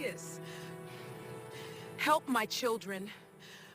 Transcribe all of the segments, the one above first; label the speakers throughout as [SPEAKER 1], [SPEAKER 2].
[SPEAKER 1] is. Help my children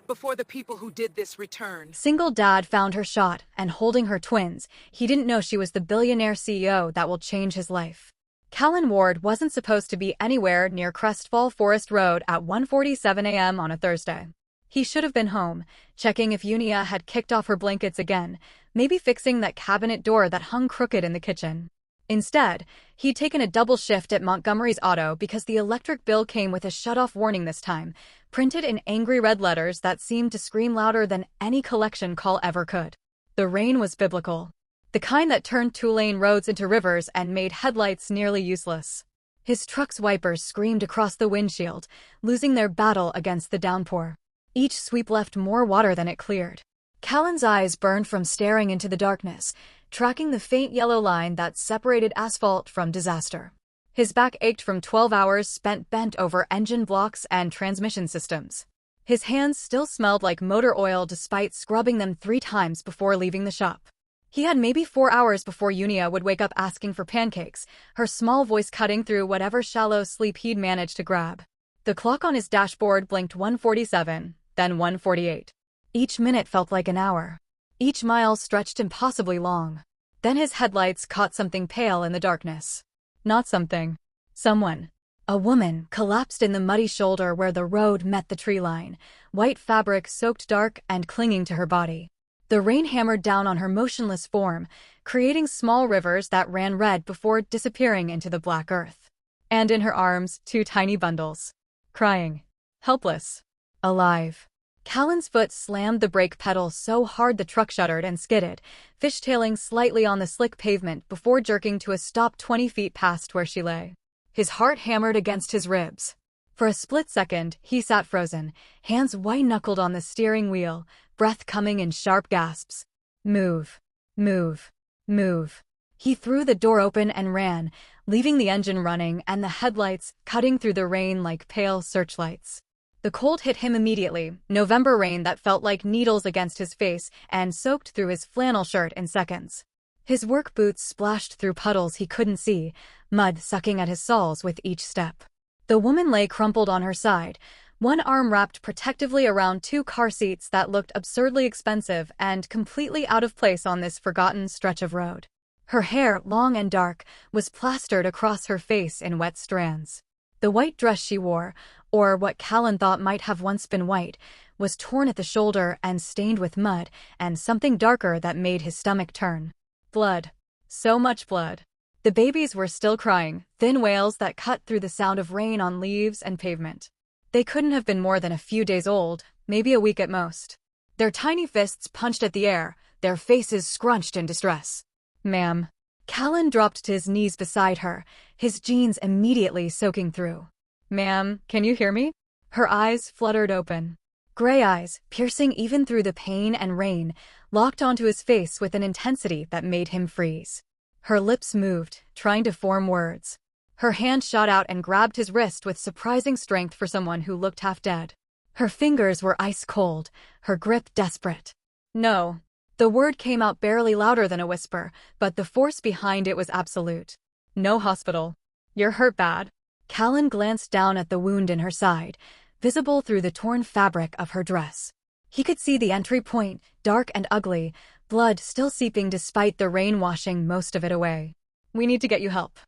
[SPEAKER 1] before the people who did this return.
[SPEAKER 2] Single dad found her shot and holding her twins. He didn't know she was the billionaire CEO that will change his life. Callan Ward wasn't supposed to be anywhere near Crestfall Forest Road at 1:47 a.m. on a Thursday. He should have been home, checking if Unia had kicked off her blankets again, maybe fixing that cabinet door that hung crooked in the kitchen. Instead, he'd taken a double shift at Montgomery's Auto because the electric bill came with a shut-off warning this time, printed in angry red letters that seemed to scream louder than any collection call ever could. The rain was biblical. The kind that turned two-lane roads into rivers and made headlights nearly useless. His truck's wipers screamed across the windshield, losing their battle against the downpour. Each sweep left more water than it cleared. Callan's eyes burned from staring into the darkness, tracking the faint yellow line that separated asphalt from disaster. His back ached from 12 hours spent bent over engine blocks and transmission systems. His hands still smelled like motor oil despite scrubbing them 3 times before leaving the shop. He had maybe 4 hours before Unia would wake up asking for pancakes, her small voice cutting through whatever shallow sleep he'd managed to grab. The clock on his dashboard blinked 1:47, then 1:48. Each minute felt like an hour. Each mile stretched impossibly long. Then his headlights caught something pale in the darkness. Not something. Someone. A woman collapsed in the muddy shoulder where the road met the tree line, white fabric soaked dark and clinging to her body. The rain hammered down on her motionless form, creating small rivers that ran red before disappearing into the black earth. And in her arms, 2 tiny bundles. Crying. Helpless. Alive. Callan's foot slammed the brake pedal so hard the truck shuddered and skidded, fishtailing slightly on the slick pavement before jerking to a stop 20 feet past where she lay. His heart hammered against his ribs. For a split second, he sat frozen, hands white-knuckled on the steering wheel, breath coming in sharp gasps. Move. Move. Move. He threw the door open and ran, leaving the engine running and the headlights cutting through the rain like pale searchlights. The cold hit him immediately, November rain that felt like needles against his face and soaked through his flannel shirt in seconds. His work boots splashed through puddles he couldn't see, mud sucking at his soles with each step. The woman lay crumpled on her side, one arm wrapped protectively around 2 car seats that looked absurdly expensive and completely out of place on this forgotten stretch of road. Her hair, long and dark, was plastered across her face in wet strands. The white dress she wore, or what Callan thought might have once been white, was torn at the shoulder and stained with mud and something darker that made his stomach turn. Blood. So much blood. The babies were still crying, thin wails that cut through the sound of rain on leaves and pavement. They couldn't have been more than a few days old, maybe a week at most. Their tiny fists punched at the air, their faces scrunched in distress. Ma'am. Callan dropped to his knees beside her, his jeans immediately soaking through. Ma'am, can you hear me? Her eyes fluttered open. Gray eyes, piercing even through the pain and rain, locked onto his face with an intensity that made him freeze. Her lips moved, trying to form words. Her hand shot out and grabbed his wrist with surprising strength for someone who looked half dead. Her fingers were ice cold, her grip desperate. No. The word came out barely louder than a whisper, but the force behind it was absolute. No hospital. You're hurt bad. Callan glanced down at the wound in her side, visible through the torn fabric of her dress. He could see the entry point, dark and ugly, blood still seeping despite the rain washing most of it away. We need to get you help.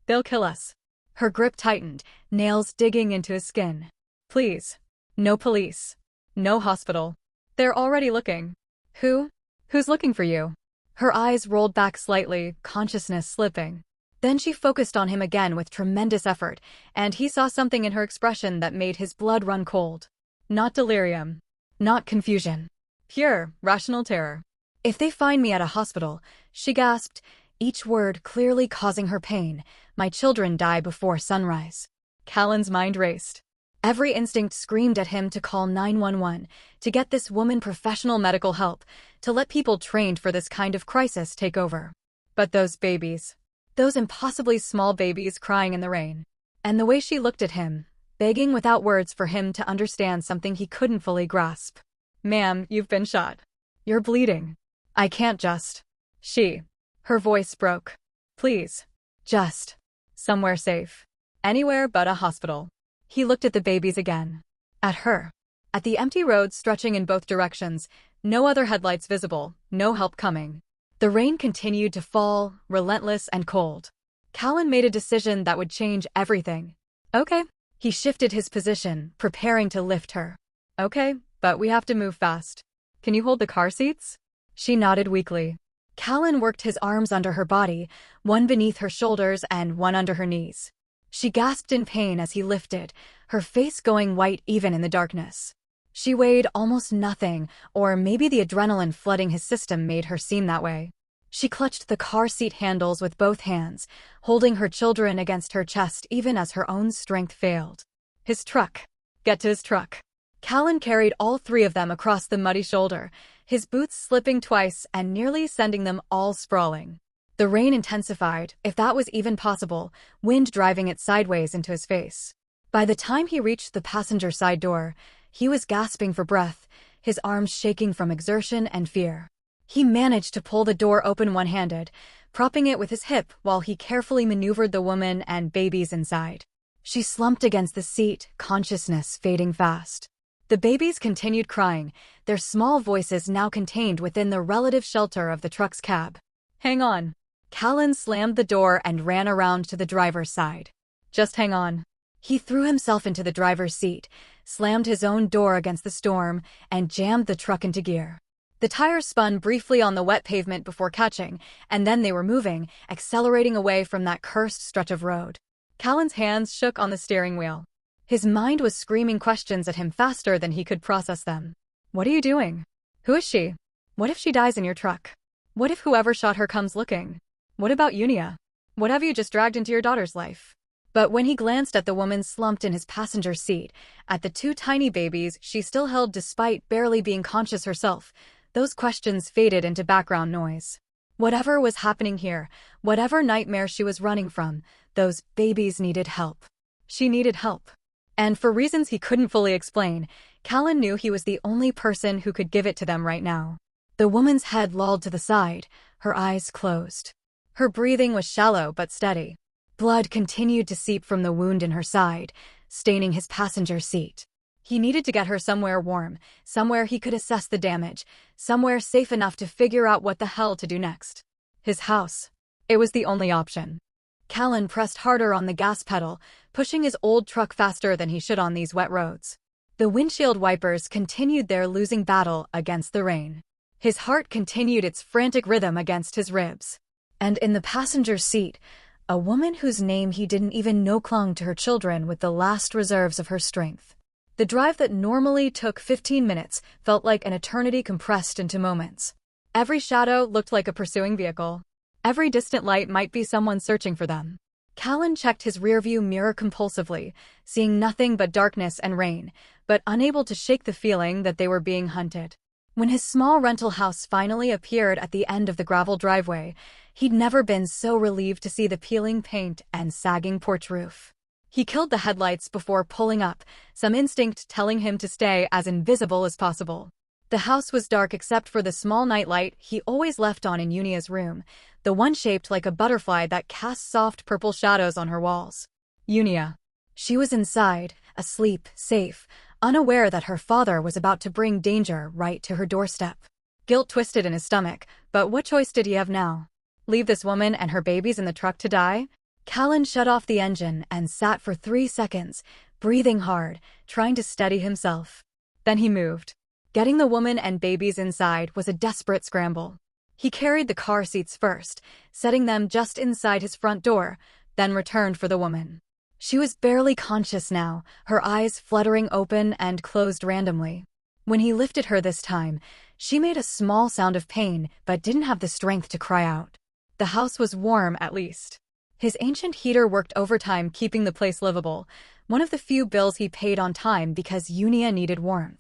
[SPEAKER 2] They'll kill us. Her grip tightened, nails digging into his skin. Please. No police. No hospital. They're already looking. Who's looking for you? Her eyes rolled back slightly, consciousness slipping. Then she focused on him again with tremendous effort, and he saw something in her expression that made his blood run cold. Not delirium. Not confusion. Pure, rational terror. If they find me at a hospital, she gasped, each word clearly causing her pain, my children die before sunrise. Callan's mind raced. Every instinct screamed at him to call 911, to get this woman professional medical help, to let people trained for this kind of crisis take over. But those babies. Those impossibly small babies crying in the rain. And the way she looked at him, begging without words for him to understand something he couldn't fully grasp. Ma'am, you've been shot. You're bleeding. I can't just. Her voice broke. Please. Just. Somewhere safe. Anywhere but a hospital. He looked at the babies again. At her. At the empty road stretching in both directions, no other headlights visible, no help coming. The rain continued to fall, relentless and cold. Callan made a decision that would change everything. Okay. He shifted his position, preparing to lift her. Okay, but we have to move fast. Can you hold the car seats? She nodded weakly. Callan worked his arms under her body, one beneath her shoulders and one under her knees. She gasped in pain as he lifted, her face going white even in the darkness. She weighed almost nothing, or maybe the adrenaline flooding his system made her seem that way. She clutched the car seat handles with both hands, holding her children against her chest even as her own strength failed. His truck. Get to his truck. Callan carried all three of them across the muddy shoulder, his boots slipping twice and nearly sending them all sprawling. The rain intensified, if that was even possible, wind driving it sideways into his face. By the time he reached the passenger side door, he was gasping for breath, his arms shaking from exertion and fear. He managed to pull the door open one-handed, propping it with his hip while he carefully maneuvered the woman and babies inside. She slumped against the seat, consciousness fading fast. The babies continued crying, their small voices now contained within the relative shelter of the truck's cab. Hang on. Callan slammed the door and ran around to the driver's side. Just hang on. He threw himself into the driver's seat, slammed his own door against the storm, and jammed the truck into gear. The tires spun briefly on the wet pavement before catching, and then they were moving, accelerating away from that cursed stretch of road. Callan's hands shook on the steering wheel. His mind was screaming questions at him faster than he could process them. What are you doing? Who is she? What if she dies in your truck? What if whoever shot her comes looking? What about Unia? What have you just dragged into your daughter's life? But when he glanced at the woman slumped in his passenger seat, at the two tiny babies she still held despite barely being conscious herself, those questions faded into background noise. Whatever was happening here, whatever nightmare she was running from, those babies needed help. She needed help. And for reasons he couldn't fully explain, Callan knew he was the only person who could give it to them right now. The woman's head lolled to the side, her eyes closed. Her breathing was shallow but steady. Blood continued to seep from the wound in her side, staining his passenger seat. He needed to get her somewhere warm, somewhere he could assess the damage, somewhere safe enough to figure out what the hell to do next. His house. It was the only option. Callan pressed harder on the gas pedal, pushing his old truck faster than he should on these wet roads. The windshield wipers continued their losing battle against the rain. His heart continued its frantic rhythm against his ribs. And in the passenger seat, a woman whose name he didn't even know clung to her children with the last reserves of her strength. The drive that normally took 15 minutes felt like an eternity compressed into moments. Every shadow looked like a pursuing vehicle. Every distant light might be someone searching for them. Callan checked his rearview mirror compulsively, seeing nothing but darkness and rain, but unable to shake the feeling that they were being hunted. When his small rental house finally appeared at the end of the gravel driveway, he'd never been so relieved to see the peeling paint and sagging porch roof. He killed the headlights before pulling up, some instinct telling him to stay as invisible as possible. The house was dark except for the small nightlight he always left on in Unia's room, the one shaped like a butterfly that cast soft purple shadows on her walls. Unia. She was inside, asleep, safe, unaware that her father was about to bring danger right to her doorstep. Guilt twisted in his stomach, but what choice did he have now? Leave this woman and her babies in the truck to die? Callan shut off the engine and sat for 3 seconds, breathing hard, trying to steady himself. Then he moved. Getting the woman and babies inside was a desperate scramble. He carried the car seats first, setting them just inside his front door, then returned for the woman. She was barely conscious now, her eyes fluttering open and closed randomly. When he lifted her this time, she made a small sound of pain but didn't have the strength to cry out. The house was warm, at least. His ancient heater worked overtime keeping the place livable, one of the few bills he paid on time because Unia needed warmth.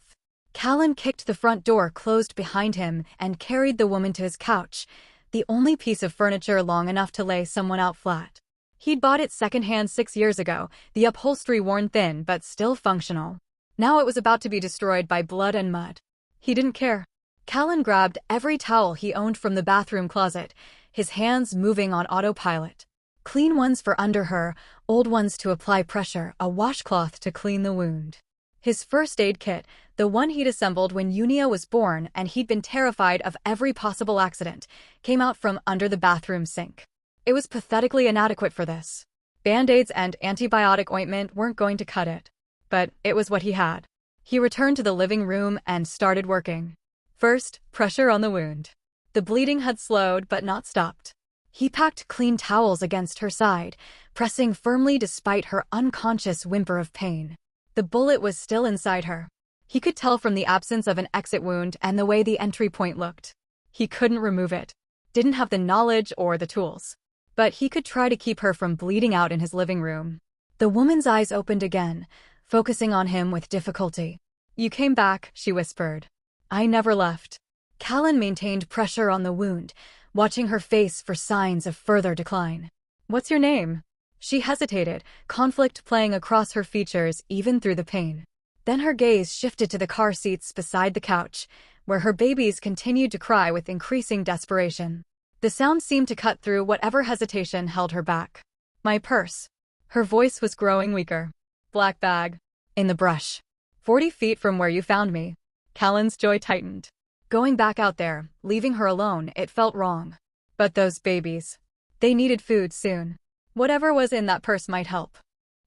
[SPEAKER 2] Callan kicked the front door closed behind him and carried the woman to his couch, the only piece of furniture long enough to lay someone out flat. He'd bought it secondhand 6 years ago, the upholstery worn thin but still functional. Now it was about to be destroyed by blood and mud. He didn't care. Callan grabbed every towel he owned from the bathroom closet, his hands moving on autopilot. Clean ones for under her, old ones to apply pressure, a washcloth to clean the wound. His first aid kit, the one he'd assembled when Unia was born and he'd been terrified of every possible accident, came out from under the bathroom sink. It was pathetically inadequate for this. Band-aids and antibiotic ointment weren't going to cut it. But it was what he had. He returned to the living room and started working. First, pressure on the wound. The bleeding had slowed but not stopped. He packed clean towels against her side, pressing firmly despite her unconscious whimper of pain. The bullet was still inside her. He could tell from the absence of an exit wound and the way the entry point looked. He couldn't remove it. Didn't have the knowledge or the tools. But he could try to keep her from bleeding out in his living room. The woman's eyes opened again, focusing on him with difficulty. "You came back," she whispered. "I never left." Callan maintained pressure on the wound, watching her face for signs of further decline. "What's your name?" She hesitated, conflict playing across her features even through the pain. Then her gaze shifted to the car seats beside the couch, where her babies continued to cry with increasing desperation. The sound seemed to cut through whatever hesitation held her back. "My purse." Her voice was growing weaker. "Black bag. In the brush. 40 feet from where you found me." Callan's jaw tightened. Going back out there, leaving her alone, it felt wrong. But those babies. They needed food soon. Whatever was in that purse might help.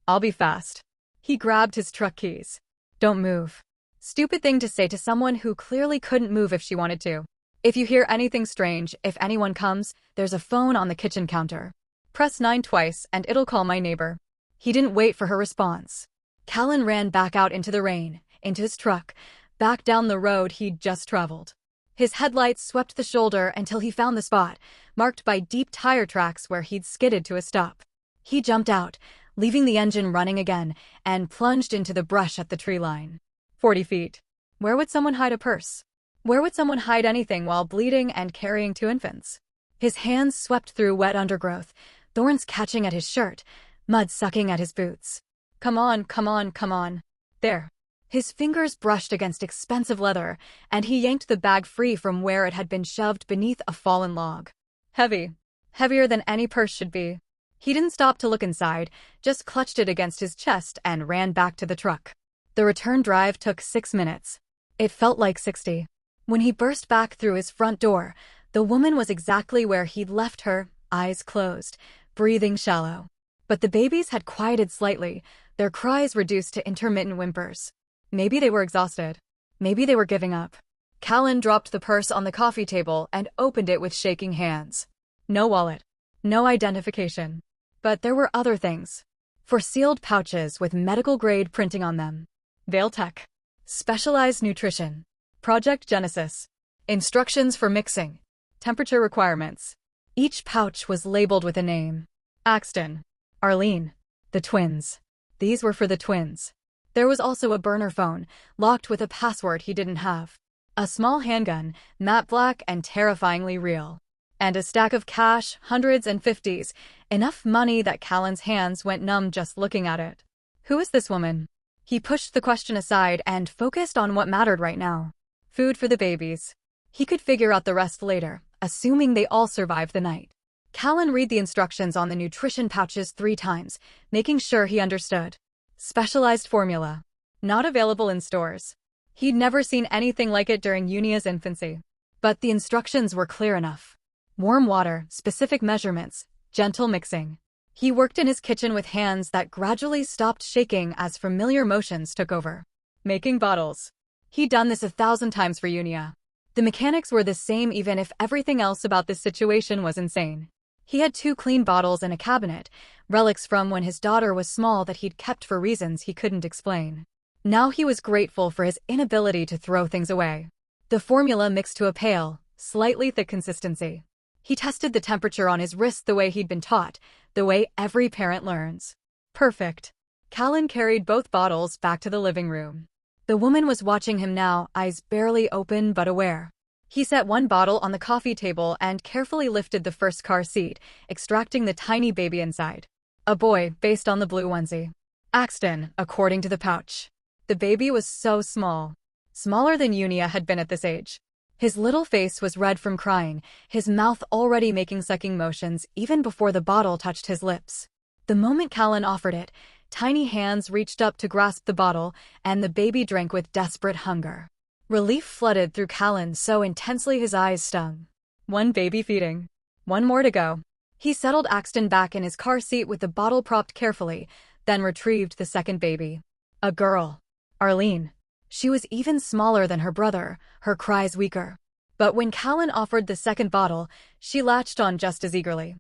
[SPEAKER 2] "I'll be fast." He grabbed his truck keys. "Don't move." Stupid thing to say to someone who clearly couldn't move if she wanted to. "If you hear anything strange, if anyone comes, there's a phone on the kitchen counter. Press 9 twice and it'll call my neighbor." He didn't wait for her response. Callan ran back out into the rain, into his truck, back down the road he'd just traveled. His headlights swept the shoulder until he found the spot, marked by deep tire tracks where he'd skidded to a stop. He jumped out, leaving the engine running again, and plunged into the brush at the tree line. 40 feet. Where would someone hide a purse? Where would someone hide anything while bleeding and carrying 2 infants? His hands swept through wet undergrowth, thorns catching at his shirt, mud sucking at his boots. Come on, come on, come on. There. His fingers brushed against expensive leather, and he yanked the bag free from where it had been shoved beneath a fallen log. Heavy. Heavier than any purse should be. He didn't stop to look inside, just clutched it against his chest and ran back to the truck. The return drive took 6 minutes. It felt like 60. When he burst back through his front door, the woman was exactly where he'd left her, eyes closed, breathing shallow. But the babies had quieted slightly, their cries reduced to intermittent whimpers. Maybe they were exhausted. Maybe they were giving up. Callan dropped the purse on the coffee table and opened it with shaking hands. No wallet. No identification. But there were other things. 4 sealed pouches with medical-grade printing on them. Vailtech. Specialized nutrition. Project Genesis. Instructions for mixing. Temperature requirements. Each pouch was labeled with a name. Axton. Arlene. The twins. These were for the twins. There was also a burner phone, locked with a password he didn't have. A small handgun, matte black and terrifyingly real. And a stack of cash, hundreds and fifties, enough money that Callan's hands went numb just looking at it. Who is this woman? He pushed the question aside and focused on what mattered right now. Food for the babies. He could figure out the rest later, assuming they all survived the night. Callan read the instructions on the nutrition pouches 3 times, making sure he understood. Specialized formula. Not available in stores. He'd never seen anything like it during Unia's infancy. But the instructions were clear enough. Warm water, specific measurements, gentle mixing. He worked in his kitchen with hands that gradually stopped shaking as familiar motions took over. Making bottles. He'd done this 1,000 times for Unia. The mechanics were the same even if everything else about this situation was insane. He had 2 clean bottles in a cabinet, relics from when his daughter was small that he'd kept for reasons he couldn't explain. Now he was grateful for his inability to throw things away. The formula mixed to a pale, slightly thick consistency. He tested the temperature on his wrist the way he'd been taught, the way every parent learns. Perfect. Callan carried both bottles back to the living room. The woman was watching him now, eyes barely open but aware. He set 1 bottle on the coffee table and carefully lifted the first car seat, extracting the tiny baby inside. A boy, based on the blue onesie. Axton, according to the pouch. The baby was so small. Smaller than Unia had been at this age. His little face was red from crying, his mouth already making sucking motions even before the bottle touched his lips. The moment Callan offered it, tiny hands reached up to grasp the bottle, and the baby drank with desperate hunger. Relief flooded through Callan so intensely his eyes stung. One baby feeding. One more to go. He settled Axton back in his car seat with the bottle propped carefully, then retrieved the second baby. A girl. Arlene. She was even smaller than her brother, her cries weaker. But when Callan offered the second bottle, she latched on just as eagerly.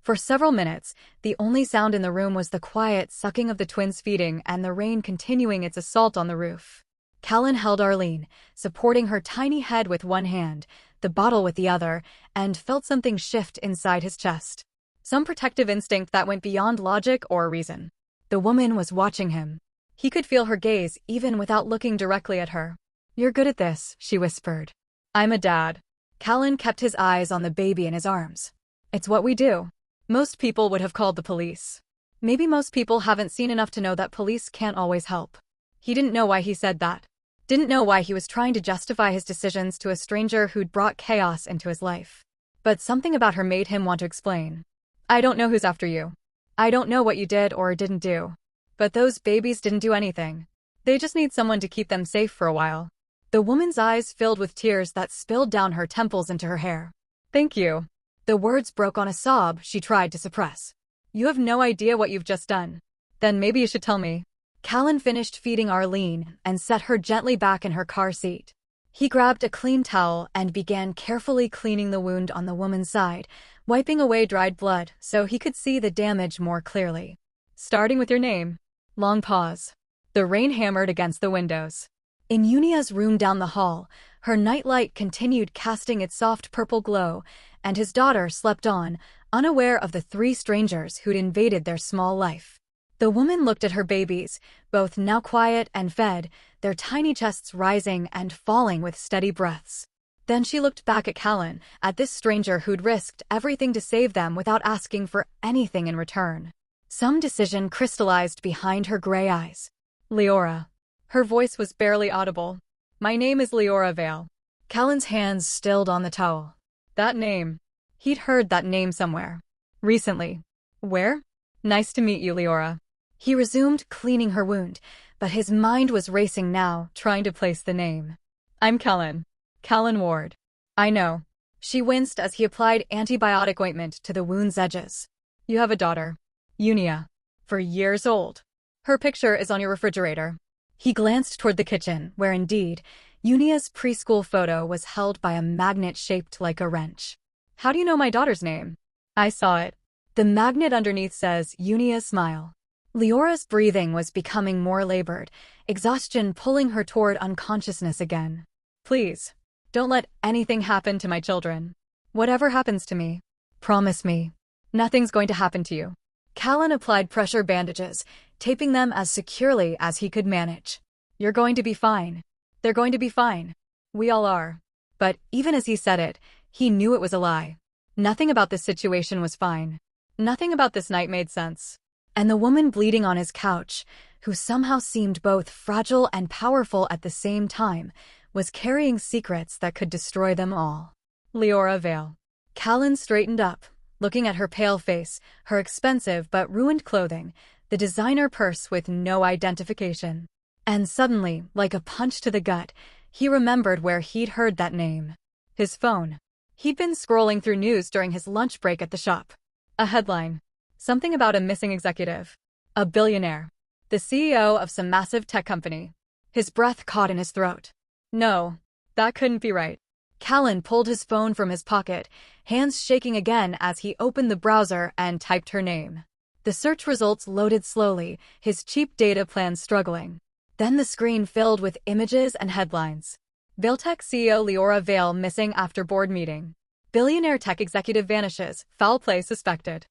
[SPEAKER 2] For several minutes, the only sound in the room was the quiet sucking of the twins feeding and the rain continuing its assault on the roof. Callan held Arlene, supporting her tiny head with one hand, the bottle with the other, and felt something shift inside his chest. Some protective instinct that went beyond logic or reason. The woman was watching him. He could feel her gaze even without looking directly at her. "You're good at this," she whispered. "I'm a dad." Callan kept his eyes on the baby in his arms. "It's what we do." Most people would have called the police. Maybe most people haven't seen enough to know that police can't always help. He didn't know why he said that. Didn't know why he was trying to justify his decisions to a stranger who'd brought chaos into his life. But something about her made him want to explain. "I don't know who's after you. I don't know what you did or didn't do. But those babies didn't do anything. They just need someone to keep them safe for a while." The woman's eyes filled with tears that spilled down her temples into her hair. "Thank you." The words broke on a sob she tried to suppress. "You have no idea what you've just done." "Then maybe you should tell me." Callan finished feeding Arlene and set her gently back in her car seat. He grabbed a clean towel and began carefully cleaning the wound on the woman's side, wiping away dried blood so he could see the damage more clearly. "Starting with your name." Long pause. The rain hammered against the windows. In Unia's room down the hall, her nightlight continued casting its soft purple glow, and his daughter slept on, unaware of the three strangers who'd invaded their small life. The woman looked at her babies, both now quiet and fed, their tiny chests rising and falling with steady breaths. Then she looked back at Callan, at this stranger who'd risked everything to save them without asking for anything in return. Some decision crystallized behind her gray eyes. "Leora." Her voice was barely audible. "My name is Leora Vale." Callan's hands stilled on the towel. That name. He'd heard that name somewhere. Recently. Where? "Nice to meet you, Leora." He resumed cleaning her wound, but his mind was racing now, trying to place the name. "I'm Callan. Callan Ward." "I know." She winced as he applied antibiotic ointment to the wound's edges. "You have a daughter. Unia. 4 years old. Her picture is on your refrigerator." He glanced toward the kitchen, where indeed, Unia's preschool photo was held by a magnet shaped like a wrench. "How do you know my daughter's name?" "I saw it." The magnet underneath says Unia Smile. Leora's breathing was becoming more labored, exhaustion pulling her toward unconsciousness again. "Please, don't let anything happen to my children. Whatever happens to me, promise me, nothing's going to happen to you." Callan applied pressure bandages, taping them as securely as he could manage. "You're going to be fine. They're going to be fine. We all are." But even as he said it, he knew it was a lie. Nothing about this situation was fine. Nothing about this night made sense. And the woman bleeding on his couch, who somehow seemed both fragile and powerful at the same time, was carrying secrets that could destroy them all. Leora Vale. Callan straightened up, looking at her pale face, her expensive but ruined clothing, the designer purse with no identification. And suddenly, like a punch to the gut, he remembered where he'd heard that name. His phone. He'd been scrolling through news during his lunch break at the shop. A headline. Something about a missing executive. A billionaire. The CEO of some massive tech company. His breath caught in his throat. No, that couldn't be right. Callan pulled his phone from his pocket, hands shaking again as he opened the browser and typed her name. The search results loaded slowly, his cheap data plan struggling. Then the screen filled with images and headlines. Valetech CEO Leora Vale missing after board meeting. Billionaire tech executive vanishes, foul play suspected.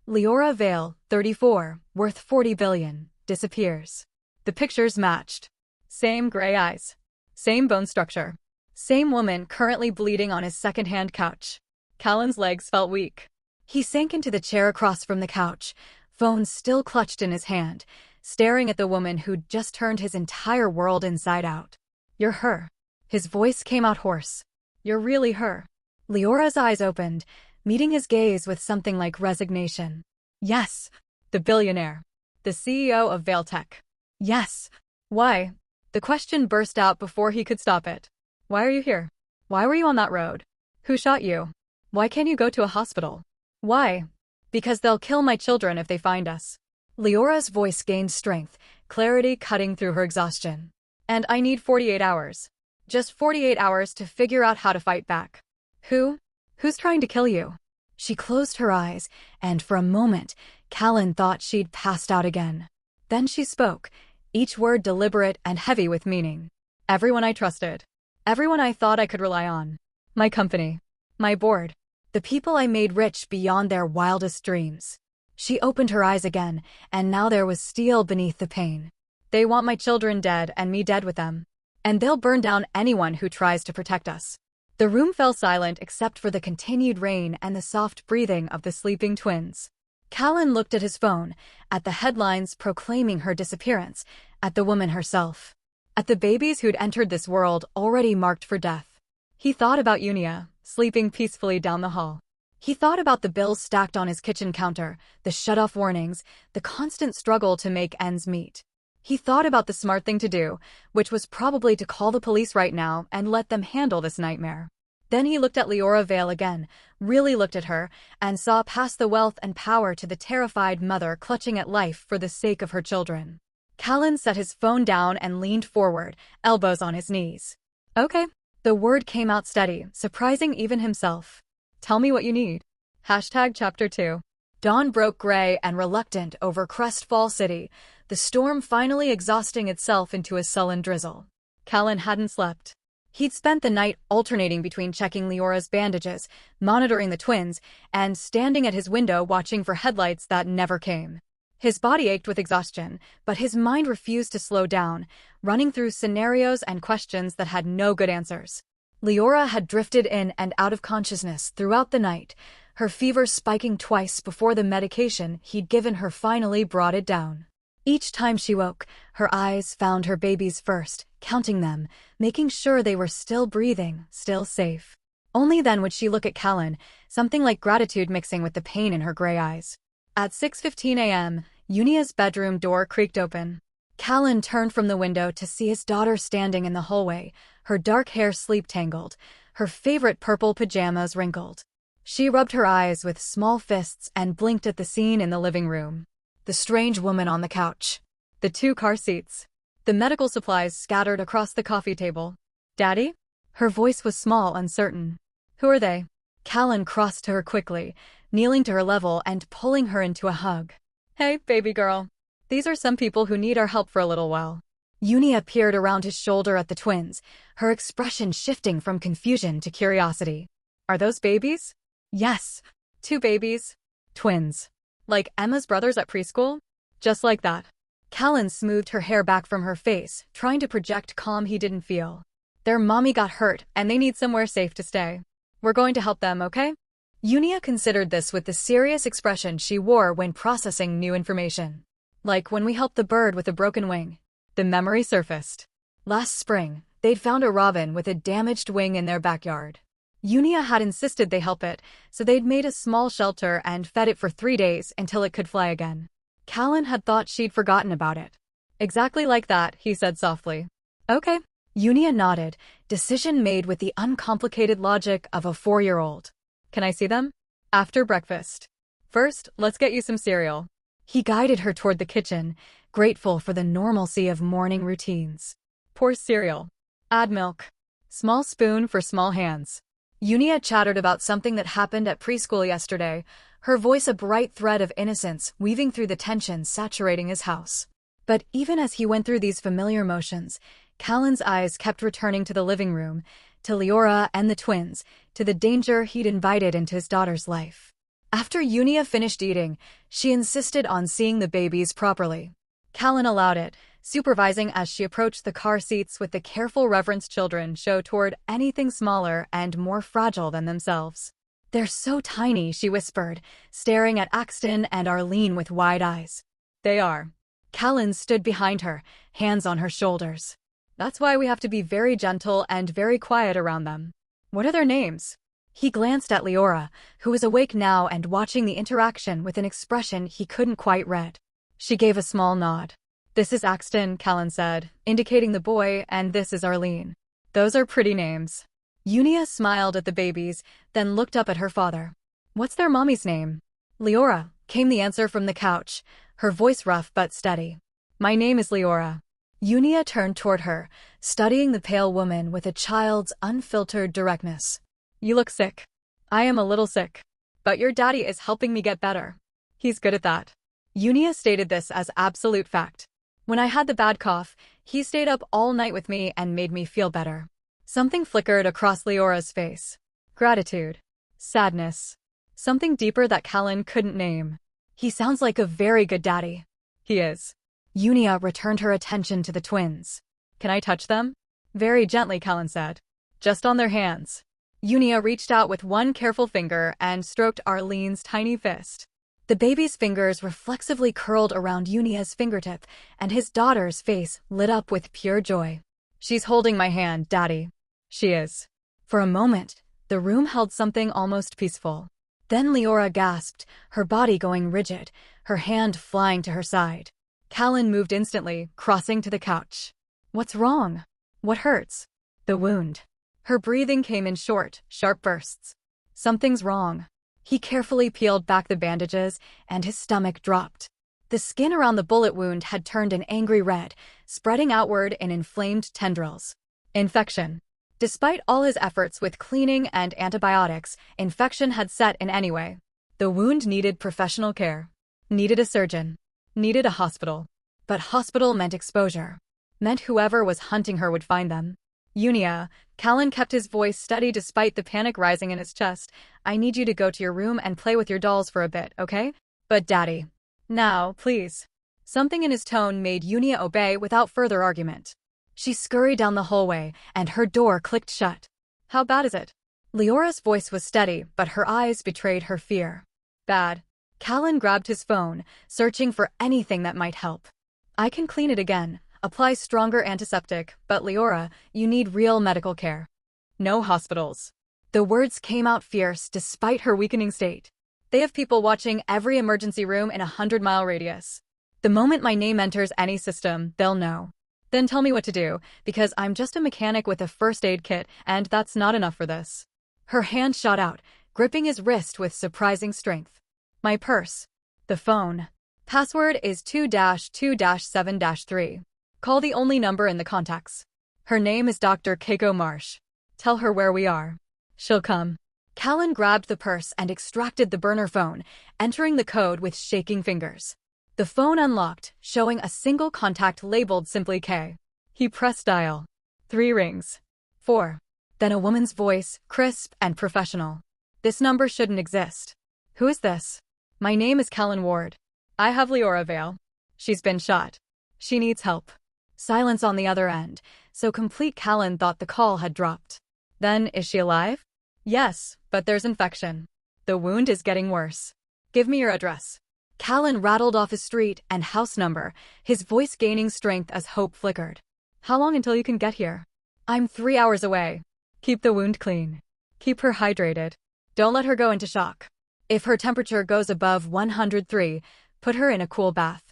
[SPEAKER 2] Leora Vale, 34, worth $40 billion, disappears. The pictures matched. Same gray eyes. Same bone structure. Same woman currently bleeding on his second-hand couch. Callan's legs felt weak. He sank into the chair across from the couch, phone still clutched in his hand, staring at the woman who'd just turned his entire world inside out. "You're her." His voice came out hoarse. You're really her. Leora's eyes opened, meeting his gaze with something like resignation. Yes, the billionaire. The CEO of Vailtech. Yes. Why? The question burst out before he could stop it. Why are you here? Why were you on that road? Who shot you? Why can't you go to a hospital? Why? Because they'll kill my children if they find us. Leora's voice gained strength, clarity cutting through her exhaustion. And I need 48 hours. Just 48 hours to figure out how to fight back. Who? Who's trying to kill you? She closed her eyes, and for a moment, Callan thought she'd passed out again. Then she spoke, each word deliberate and heavy with meaning. Everyone I trusted. Everyone I thought I could rely on. My company. My board. The people I made rich beyond their wildest dreams. She opened her eyes again, and now there was steel beneath the pain. They want my children dead and me dead with them. And they'll burn down anyone who tries to protect us. The room fell silent except for the continued rain and the soft breathing of the sleeping twins. Callan looked at his phone, at the headlines proclaiming her disappearance, at the woman herself, at the babies who'd entered this world already marked for death. He thought about Unia, sleeping peacefully down the hall. He thought about the bills stacked on his kitchen counter, the shut-off warnings, the constant struggle to make ends meet. He thought about the smart thing to do, which was probably to call the police right now and let them handle this nightmare. Then he looked at Leora Vale again, really looked at her, and saw past the wealth and power to the terrified mother clutching at life for the sake of her children. Callan set his phone down and leaned forward, elbows on his knees. Okay. The word came out steady, surprising even himself. Tell me what you need. Chapter 2. Dawn broke gray and reluctant over Crestfall City, the storm finally exhausting itself into a sullen drizzle. Callan hadn't slept. He'd spent the night alternating between checking Leora's bandages, monitoring the twins, and standing at his window watching for headlights that never came. His body ached with exhaustion, but his mind refused to slow down, running through scenarios and questions that had no good answers. Leora had drifted in and out of consciousness throughout the night, her fever spiking twice before the medication he'd given her finally brought it down. Each time she woke, her eyes found her babies first, counting them, making sure they were still breathing, still safe. Only then would she look at Callan, something like gratitude mixing with the pain in her gray eyes. At 6:15 a.m., Unia's bedroom door creaked open. Callan turned from the window to see his daughter standing in the hallway, her dark hair sleep-tangled, her favorite purple pajamas wrinkled. She rubbed her eyes with small fists and blinked at the scene in the living room. The strange woman on the couch. The 2 car seats. The medical supplies scattered across the coffee table. Daddy? Her voice was small, uncertain. Who are they? Callan crossed to her quickly, kneeling to her level and pulling her into a hug. Hey, baby girl. These are some people who need our help for a little while. Unia peered around his shoulder at the twins, her expression shifting from confusion to curiosity. Are those babies? Yes. 2 babies. Twins. Like Emma's brothers at preschool? Just like that. Callan smoothed her hair back from her face, trying to project calm he didn't feel. Their mommy got hurt, and they need somewhere safe to stay. We're going to help them, okay? Unia considered this with the serious expression she wore when processing new information. Like when we helped the bird with a broken wing. The memory surfaced. Last spring, they'd found a robin with a damaged wing in their backyard. Unia had insisted they help it, so they'd made a small shelter and fed it for 3 days until it could fly again. Callan had thought she'd forgotten about it. Exactly like that, he said softly. Okay. Unia nodded, decision made with the uncomplicated logic of a 4-year-old. Can I see them? After breakfast. First, let's get you some cereal. He guided her toward the kitchen, grateful for the normalcy of morning routines. Pour cereal. Add milk. Small spoon for small hands. Unia chattered about something that happened at preschool yesterday, her voice a bright thread of innocence weaving through the tension saturating his house. But even as he went through these familiar motions, Callan's eyes kept returning to the living room, to Leora and the twins, to the danger he'd invited into his daughter's life. After Unia finished eating, she insisted on seeing the babies properly. Callan allowed it, supervising as she approached the car seats with the careful reverence children show toward anything smaller and more fragile than themselves. They're so tiny, she whispered, staring at Axton and Arlene with wide eyes. They are. Callan stood behind her, hands on her shoulders. That's why we have to be very gentle and very quiet around them. What are their names? He glanced at Leora, who was awake now and watching the interaction with an expression he couldn't quite read. She gave a small nod. This is Axton, Callan said, indicating the boy, and this is Arlene. Those are pretty names. Unia smiled at the babies, then looked up at her father. What's their mommy's name? Leora, came the answer from the couch, her voice rough but steady. My name is Leora. Unia turned toward her, studying the pale woman with a child's unfiltered directness. You look sick. I am a little sick. But your daddy is helping me get better. He's good at that. Unia stated this as absolute fact. When I had the bad cough, he stayed up all night with me and made me feel better. Something flickered across Leora's face. Gratitude. Sadness. Something deeper that Callan couldn't name. He sounds like a very good daddy. He is. Unia returned her attention to the twins. Can I touch them? Very gently, Callan said. Just on their hands. Unia reached out with one careful finger and stroked Arlene's tiny fist. The baby's fingers reflexively curled around Unia's fingertip, and his daughter's face lit up with pure joy. She's holding my hand, Daddy. She is. For a moment, the room held something almost peaceful. Then Leora gasped, her body going rigid, her hand flying to her side. Callan moved instantly, crossing to the couch. What's wrong? What hurts? The wound. Her breathing came in short, sharp bursts. Something's wrong. He carefully peeled back the bandages, and his stomach dropped. The skin around the bullet wound had turned an angry red, spreading outward in inflamed tendrils. Infection. Despite all his efforts with cleaning and antibiotics, infection had set in anyway. The wound needed professional care. Needed a surgeon. Needed a hospital. But hospital meant exposure. Meant whoever was hunting her would find them. Unia, Callan kept his voice steady despite the panic rising in his chest. I need you to go to your room and play with your dolls for a bit, okay? But Daddy. Now, please. Something in his tone made Unia obey without further argument. She scurried down the hallway, and her door clicked shut. How bad is it? Leora's voice was steady, but her eyes betrayed her fear. Bad. Callan grabbed his phone, searching for anything that might help. I can clean it again. Apply stronger antiseptic, but Leora, you need real medical care. No hospitals. The words came out fierce despite her weakening state. They have people watching every emergency room in a 100-mile radius. The moment my name enters any system, they'll know. Then tell me what to do, because I'm just a mechanic with a first aid kit, and that's not enough for this. Her hand shot out, gripping his wrist with surprising strength. My purse. The phone. Password is 2-2-7-3. Call the only number in the contacts. Her name is Dr. Keiko Marsh. Tell her where we are. She'll come. Callan grabbed the purse and extracted the burner phone, entering the code with shaking fingers. The phone unlocked, showing a single contact labeled simply K. He pressed dial. 3 rings. 4. Then a woman's voice, crisp and professional. This number shouldn't exist. Who is this? My name is Callan Ward. I have Leora Vale. She's been shot. She needs help. Silence on the other end, so complete Callan thought the call had dropped. Then, is she alive? Yes, but there's infection. The wound is getting worse. Give me your address. Callan rattled off his street and house number, his voice gaining strength as hope flickered. How long until you can get here? I'm 3 hours away. Keep the wound clean. Keep her hydrated. Don't let her go into shock. If her temperature goes above 103, put her in a cool bath.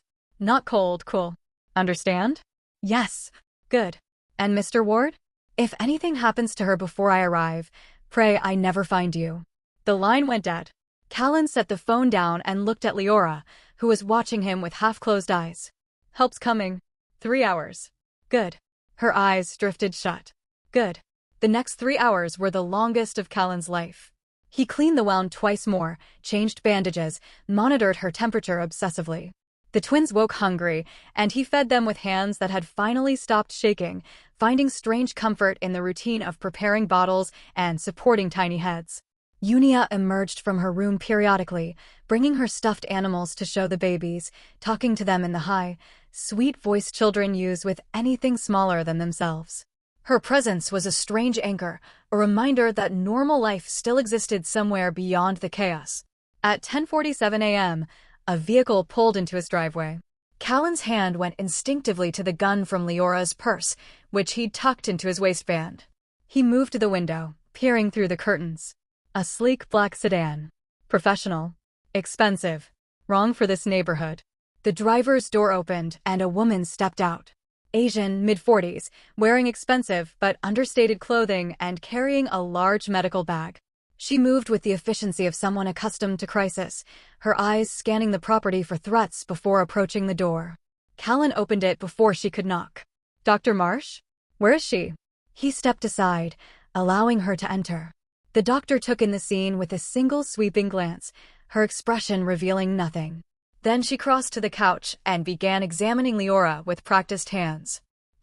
[SPEAKER 2] Not cold, cool. Understand? Yes. Good. And Mr. Ward? If anything happens to her before I arrive, pray I never find you. The line went dead. Callan set the phone down and looked at Leora, who was watching him with half-closed eyes. Help's coming. 3 hours. Good. Her eyes drifted shut. Good. The next 3 hours were the longest of Callan's life. He cleaned the wound twice more, changed bandages, monitored her temperature obsessively. The twins woke hungry, and he fed them with hands that had finally stopped shaking, finding strange comfort in the routine of preparing bottles and supporting tiny heads. Unia emerged from her room periodically, bringing her stuffed animals to show the babies, talking to them in the high, sweet-voiced children use with anything smaller than themselves. Her presence was a strange anchor, a reminder that normal life still existed somewhere beyond the chaos. At 10:47 a.m., a vehicle pulled into his driveway. Callan's hand went instinctively to the gun from Leora's purse, which he'd tucked into his waistband. He moved to the window, peering through the curtains. A sleek black sedan. Professional. Expensive. Wrong for this neighborhood. The driver's door opened and a woman stepped out. Asian, mid-40s, wearing expensive but understated clothing and carrying a large medical bag. She moved with the efficiency of someone accustomed to crisis, her eyes scanning the property for threats before approaching the door. Callan opened it before she could knock. "Dr. Marsh? Where is she?" He stepped aside, allowing her to enter. The doctor took in the scene with a single sweeping glance, her expression revealing nothing. Then she crossed to the couch and began examining Leora with practiced hands.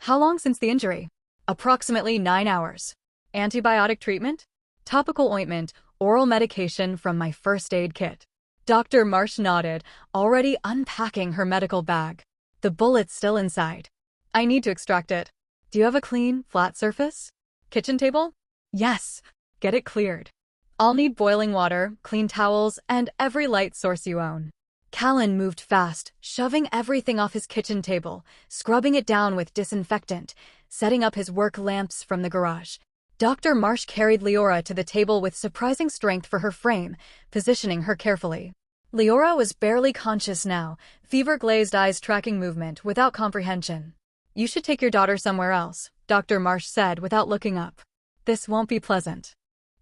[SPEAKER 2] "How long since the injury?" "Approximately 9 hours. Antibiotic treatment?" "Topical ointment, oral medication from my first aid kit." Dr. Marsh nodded, already unpacking her medical bag. "The bullet's still inside. I need to extract it. Do you have a clean, flat surface? Kitchen table?" "Yes. Get it cleared. I'll need boiling water, clean towels, and every light source you own." Callan moved fast, shoving everything off his kitchen table, scrubbing it down with disinfectant, setting up his work lamps from the garage. Dr. Marsh carried Leora to the table with surprising strength for her frame, positioning her carefully. Leora was barely conscious now, fever-glazed eyes tracking movement without comprehension. "You should take your daughter somewhere else," Dr. Marsh said without looking up. "This won't be pleasant."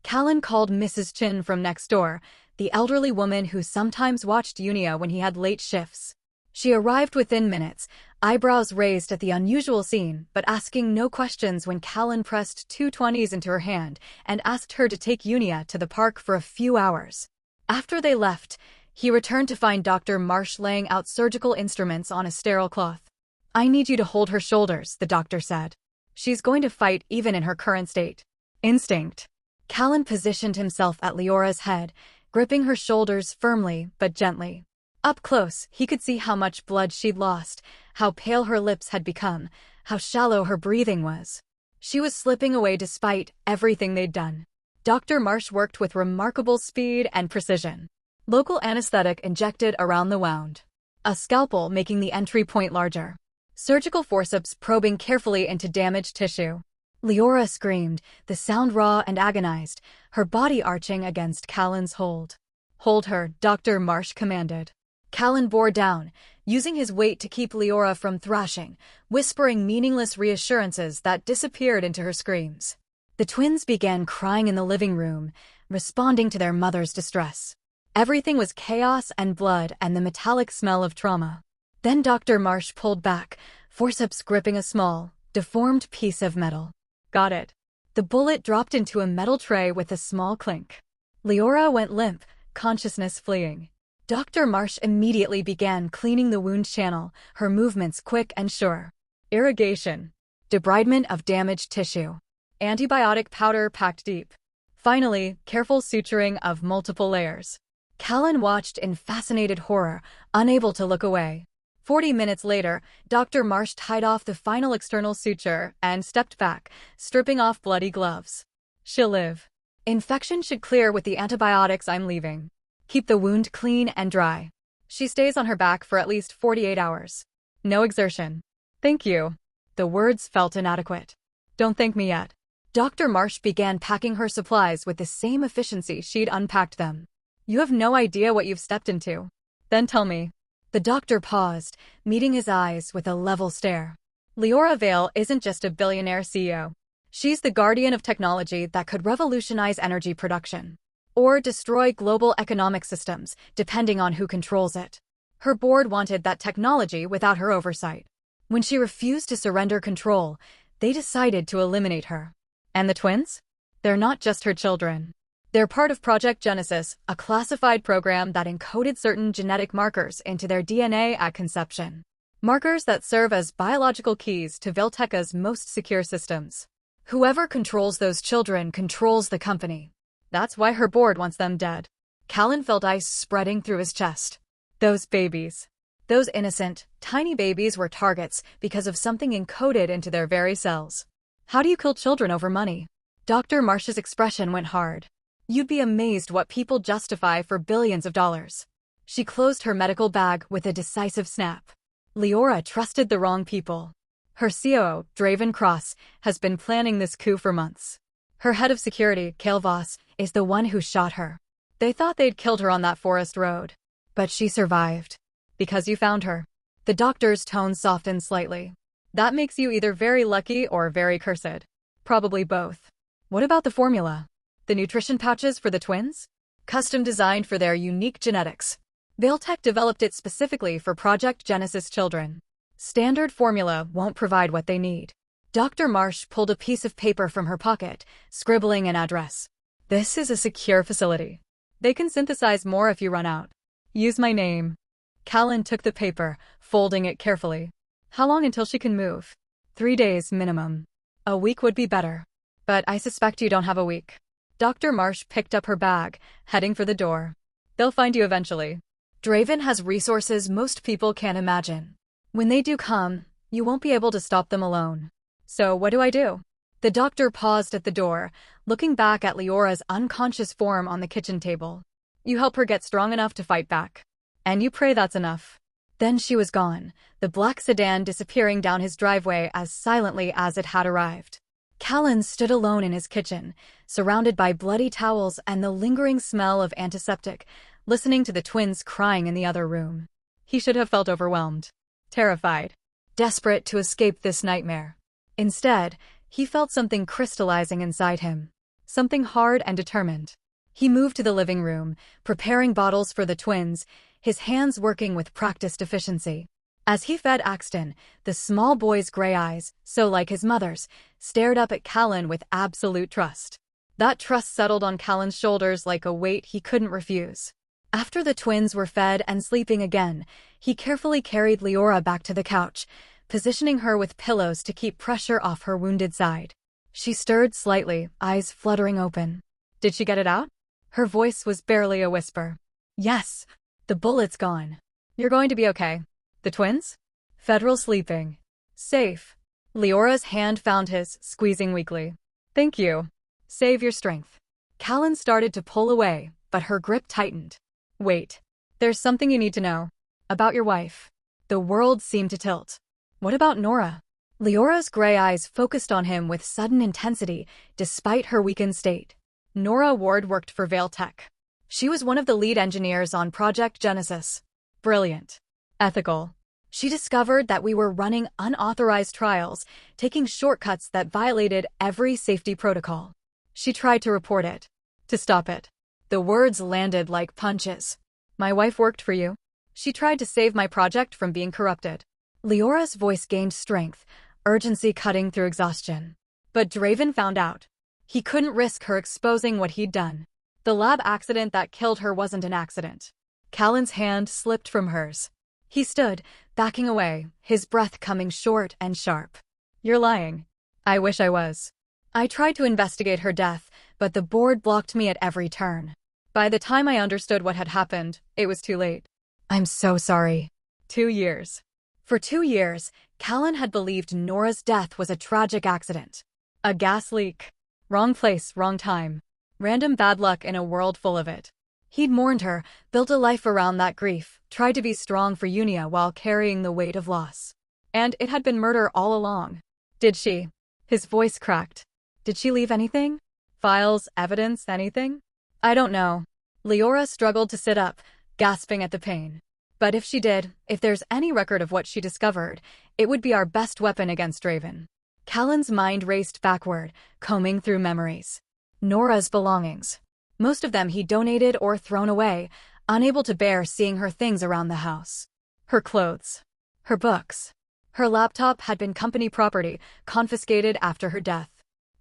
[SPEAKER 2] Callan called Mrs. Chin from next door, the elderly woman who sometimes watched Unia when he had late shifts. She arrived within minutes, eyebrows raised at the unusual scene, but asking no questions when Callan pressed 2 20s into her hand and asked her to take Unia to the park for a few hours. After they left, he returned to find Dr. Marsh laying out surgical instruments on a sterile cloth. "I need you to hold her shoulders," the doctor said. "She's going to fight even in her current state." Instinct. Callan positioned himself at Leora's head, gripping her shoulders firmly but gently. Up close, he could see how much blood she'd lost, how pale her lips had become, how shallow her breathing was. She was slipping away despite everything they'd done. Dr. Marsh worked with remarkable speed and precision. Local anesthetic injected around the wound. A scalpel making the entry point larger. Surgical forceps probing carefully into damaged tissue. Leora screamed, the sound raw and agonized, her body arching against Callan's hold. "Hold her," Dr. Marsh commanded. Callan bore down, using his weight to keep Leora from thrashing, whispering meaningless reassurances that disappeared into her screams. The twins began crying in the living room, responding to their mother's distress. Everything was chaos and blood and the metallic smell of trauma. Then Dr. Marsh pulled back, forceps gripping a small, deformed piece of metal. "Got it." The bullet dropped into a metal tray with a small clink. Leora went limp, consciousness fleeing. Dr. Marsh immediately began cleaning the wound channel, her movements quick and sure. Irrigation. Debridement of damaged tissue. Antibiotic powder packed deep. Finally, careful suturing of multiple layers. Callan watched in fascinated horror, unable to look away. 40 minutes later, Dr. Marsh tied off the final external suture and stepped back, stripping off bloody gloves. "She'll live. Infection should clear with the antibiotics I'm leaving. Keep the wound clean and dry. She stays on her back for at least 48 hours. No exertion." "Thank you." The words felt inadequate. "Don't thank me yet." Dr. Marsh began packing her supplies with the same efficiency she'd unpacked them. "You have no idea what you've stepped into." "Then tell me." The doctor paused, meeting his eyes with a level stare. "Leora Vale isn't just a billionaire CEO. She's the guardian of technology that could revolutionize energy production. Or destroy global economic systems, depending on who controls it. Her board wanted that technology without her oversight. When she refused to surrender control, they decided to eliminate her. And the twins? They're not just her children. They're part of Project Genesis, a classified program that encoded certain genetic markers into their DNA at conception. Markers that serve as biological keys to Velteca's most secure systems. Whoever controls those children controls the company. That's why her board wants them dead." Callan felt ice spreading through his chest. Those babies. Those innocent, tiny babies were targets because of something encoded into their very cells. "How do you kill children over money?" Dr. Marsh's expression went hard. "You'd be amazed what people justify for billions of dollars." She closed her medical bag with a decisive snap. Leora trusted the wrong people. Her COO, Draven Cross, has been planning this coup for months. Her head of security, Kale Voss, is the one who shot her. They thought they'd killed her on that forest road. But she survived. Because you found her. The doctor's tone softened slightly. That makes you either very lucky or very cursed. Probably both. What about the formula? The nutrition pouches for the twins? Custom designed for their unique genetics. Vailtech developed it specifically for Project Genesis children. Standard formula won't provide what they need. Dr. Marsh pulled a piece of paper from her pocket, scribbling an address. This is a secure facility. They can synthesize more if you run out. Use my name. Callan took the paper, folding it carefully. How long until she can move? 3 days minimum. A week would be better. But I suspect you don't have a week. Dr. Marsh picked up her bag, heading for the door. They'll find you eventually. Draven has resources most people can't imagine. When they do come, you won't be able to stop them alone. So what do I do? The doctor paused at the door, looking back at Leora's unconscious form on the kitchen table. You help her get strong enough to fight back. And you pray that's enough. Then she was gone, the black sedan disappearing down his driveway as silently as it had arrived. Callan stood alone in his kitchen, surrounded by bloody towels and the lingering smell of antiseptic, listening to the twins crying in the other room. He should have felt overwhelmed, terrified, desperate to escape this nightmare. Instead, he felt something crystallizing inside him, something hard and determined. He moved to the living room, preparing bottles for the twins, his hands working with practiced efficiency. As he fed Axton, the small boy's gray eyes, so like his mother's, stared up at Callan with absolute trust. That trust settled on Callan's shoulders like a weight he couldn't refuse. After the twins were fed and sleeping again, he carefully carried Leora back to the couch, positioning her with pillows to keep pressure off her wounded side. She stirred slightly, eyes fluttering open. Did she get it out? Her voice was barely a whisper. Yes. The bullet's gone. You're going to be okay. The twins? Federal sleeping. Safe. Leora's hand found his, squeezing weakly. Thank you. Save your strength. Callan started to pull away, but her grip tightened. Wait. There's something you need to know. About your wife. The world seemed to tilt. What about Nora? Leora's gray eyes focused on him with sudden intensity, despite her weakened state. Nora Ward worked for Vailtech. She was one of the lead engineers on Project Genesis. Brilliant. Ethical. She discovered that we were running unauthorized trials, taking shortcuts that violated every safety protocol. She tried to report it. To stop it. The words landed like punches. My wife worked for you. She tried to save my project from being corrupted. Leora's voice gained strength, urgency cutting through exhaustion. But Draven found out. He couldn't risk her exposing what he'd done. The lab accident that killed her wasn't an accident. Callan's hand slipped from hers. He stood, backing away, his breath coming short and sharp. You're lying. I wish I was. I tried to investigate her death, but the board blocked me at every turn. By the time I understood what had happened, it was too late. I'm so sorry. 2 years. For 2 years, Callan had believed Nora's death was a tragic accident. A gas leak. Wrong place, wrong time. Random bad luck in a world full of it. He'd mourned her, built a life around that grief, tried to be strong for Unia while carrying the weight of loss. And it had been murder all along. Did she? His voice cracked. Did she leave anything? Files, evidence, anything? I don't know. Leora struggled to sit up, gasping at the pain. But if she did, if there's any record of what she discovered, it would be our best weapon against Draven. Callan's mind raced backward, combing through memories. Nora's belongings. Most of them he'd donated or thrown away, unable to bear seeing her things around the house. Her clothes. Her books. Her laptop had been company property, confiscated after her death.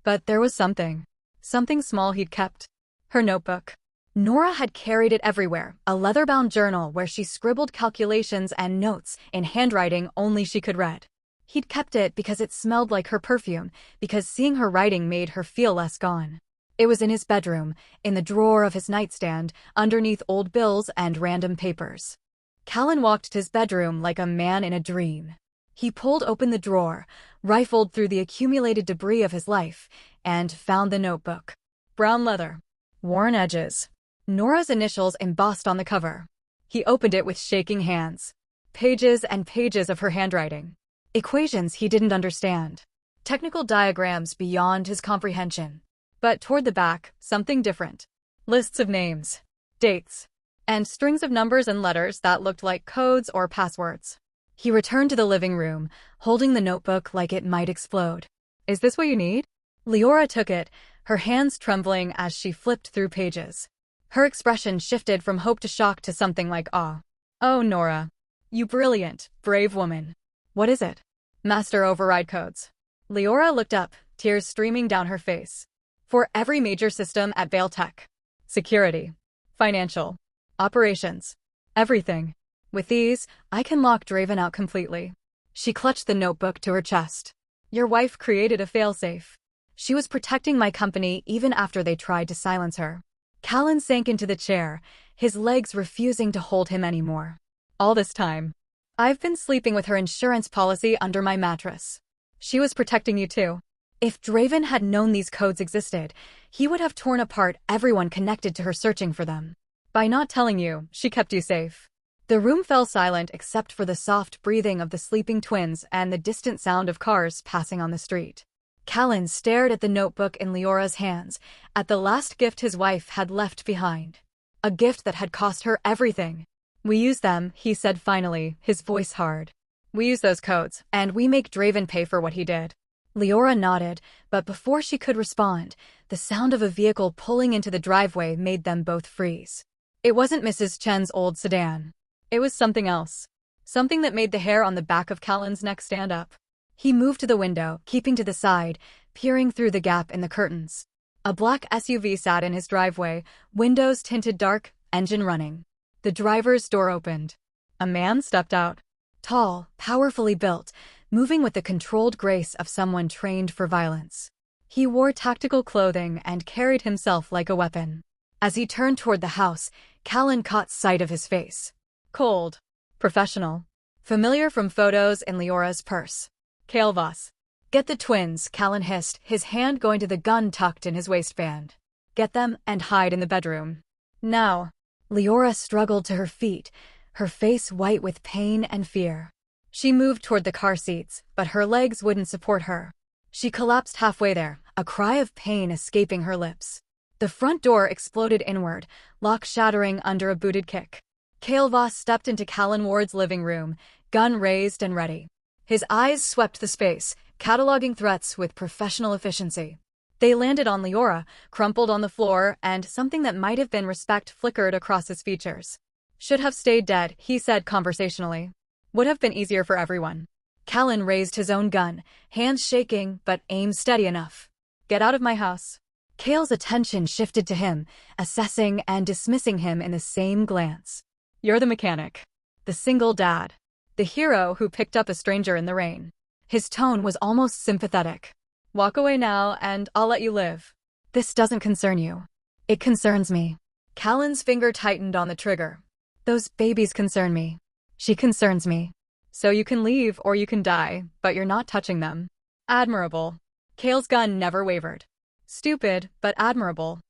[SPEAKER 2] But there was something. Something small he'd kept. Her notebook. Nora had carried it everywhere, a leather-bound journal where she scribbled calculations and notes in handwriting only she could read. He'd kept it because it smelled like her perfume, because seeing her writing made her feel less gone. It was in his bedroom, in the drawer of his nightstand, underneath old bills and random papers. Callan walked to his bedroom like a man in a dream. He pulled open the drawer, rifled through the accumulated debris of his life, and found the notebook. Brown leather. Worn edges. Nora's initials embossed on the cover. He opened it with shaking hands. Pages and pages of her handwriting. Equations he didn't understand. Technical diagrams beyond his comprehension. But toward the back, something different. Lists of names, dates, and strings of numbers and letters that looked like codes or passwords. He returned to the living room, holding the notebook like it might explode. Is this what you need? Leora took it, her hands trembling as she flipped through pages. Her expression shifted from hope to shock to something like awe. Oh, Nora. You brilliant, brave woman. What is it? Master override codes. Leora looked up, tears streaming down her face. For every major system at Vale Tech. Security. Financial. Operations. Everything. With these, I can lock Draven out completely. She clutched the notebook to her chest. Your wife created a failsafe. She was protecting my company even after they tried to silence her. Callan sank into the chair, his legs refusing to hold him anymore. All this time, I've been sleeping with her insurance policy under my mattress. She was protecting you too. If Draven had known these codes existed, he would have torn apart everyone connected to her searching for them. By not telling you, she kept you safe. The room fell silent except for the soft breathing of the sleeping twins and the distant sound of cars passing on the street. Callan stared at the notebook in Leora's hands, at the last gift his wife had left behind. A gift that had cost her everything. We use them, he said finally, his voice hard. We use those codes, and we make Draven pay for what he did. Leora nodded, but before she could respond, the sound of a vehicle pulling into the driveway made them both freeze. It wasn't Mrs. Chen's old sedan. It was something else. Something that made the hair on the back of Callan's neck stand up. He moved to the window, keeping to the side, peering through the gap in the curtains. A black SUV sat in his driveway, windows tinted dark, engine running. The driver's door opened. A man stepped out. Tall, powerfully built, moving with the controlled grace of someone trained for violence. He wore tactical clothing and carried himself like a weapon. As he turned toward the house, Callan caught sight of his face. Cold. Professional. Familiar from photos in Leora's purse. Was. Get the twins, Callan hissed, his hand going to the gun tucked in his waistband. Get them and hide in the bedroom. Now. Leora struggled to her feet, her face white with pain and fear. She moved toward the car seats, but her legs wouldn't support her. She collapsed halfway there, a cry of pain escaping her lips. The front door exploded inward, lock shattering under a booted kick. Was stepped into Callan Ward's living room, gun raised and ready. His eyes swept the space, cataloging threats with professional efficiency. They landed on Leora, crumpled on the floor, and something that might have been respect flickered across his features. Should have stayed dead, he said conversationally. Would have been easier for everyone. Callan raised his own gun, hands shaking, but aim steady enough. Get out of my house. Kale's attention shifted to him, assessing and dismissing him in the same glance. You're the mechanic. The single dad. The hero who picked up a stranger in the rain. His tone was almost sympathetic. Walk away now, and I'll let you live. This doesn't concern you. It concerns me. Callan's finger tightened on the trigger. Those babies concern me. She concerns me. So you can leave or you can die, but you're not touching them. Admirable. Kale's gun never wavered. Stupid, but admirable.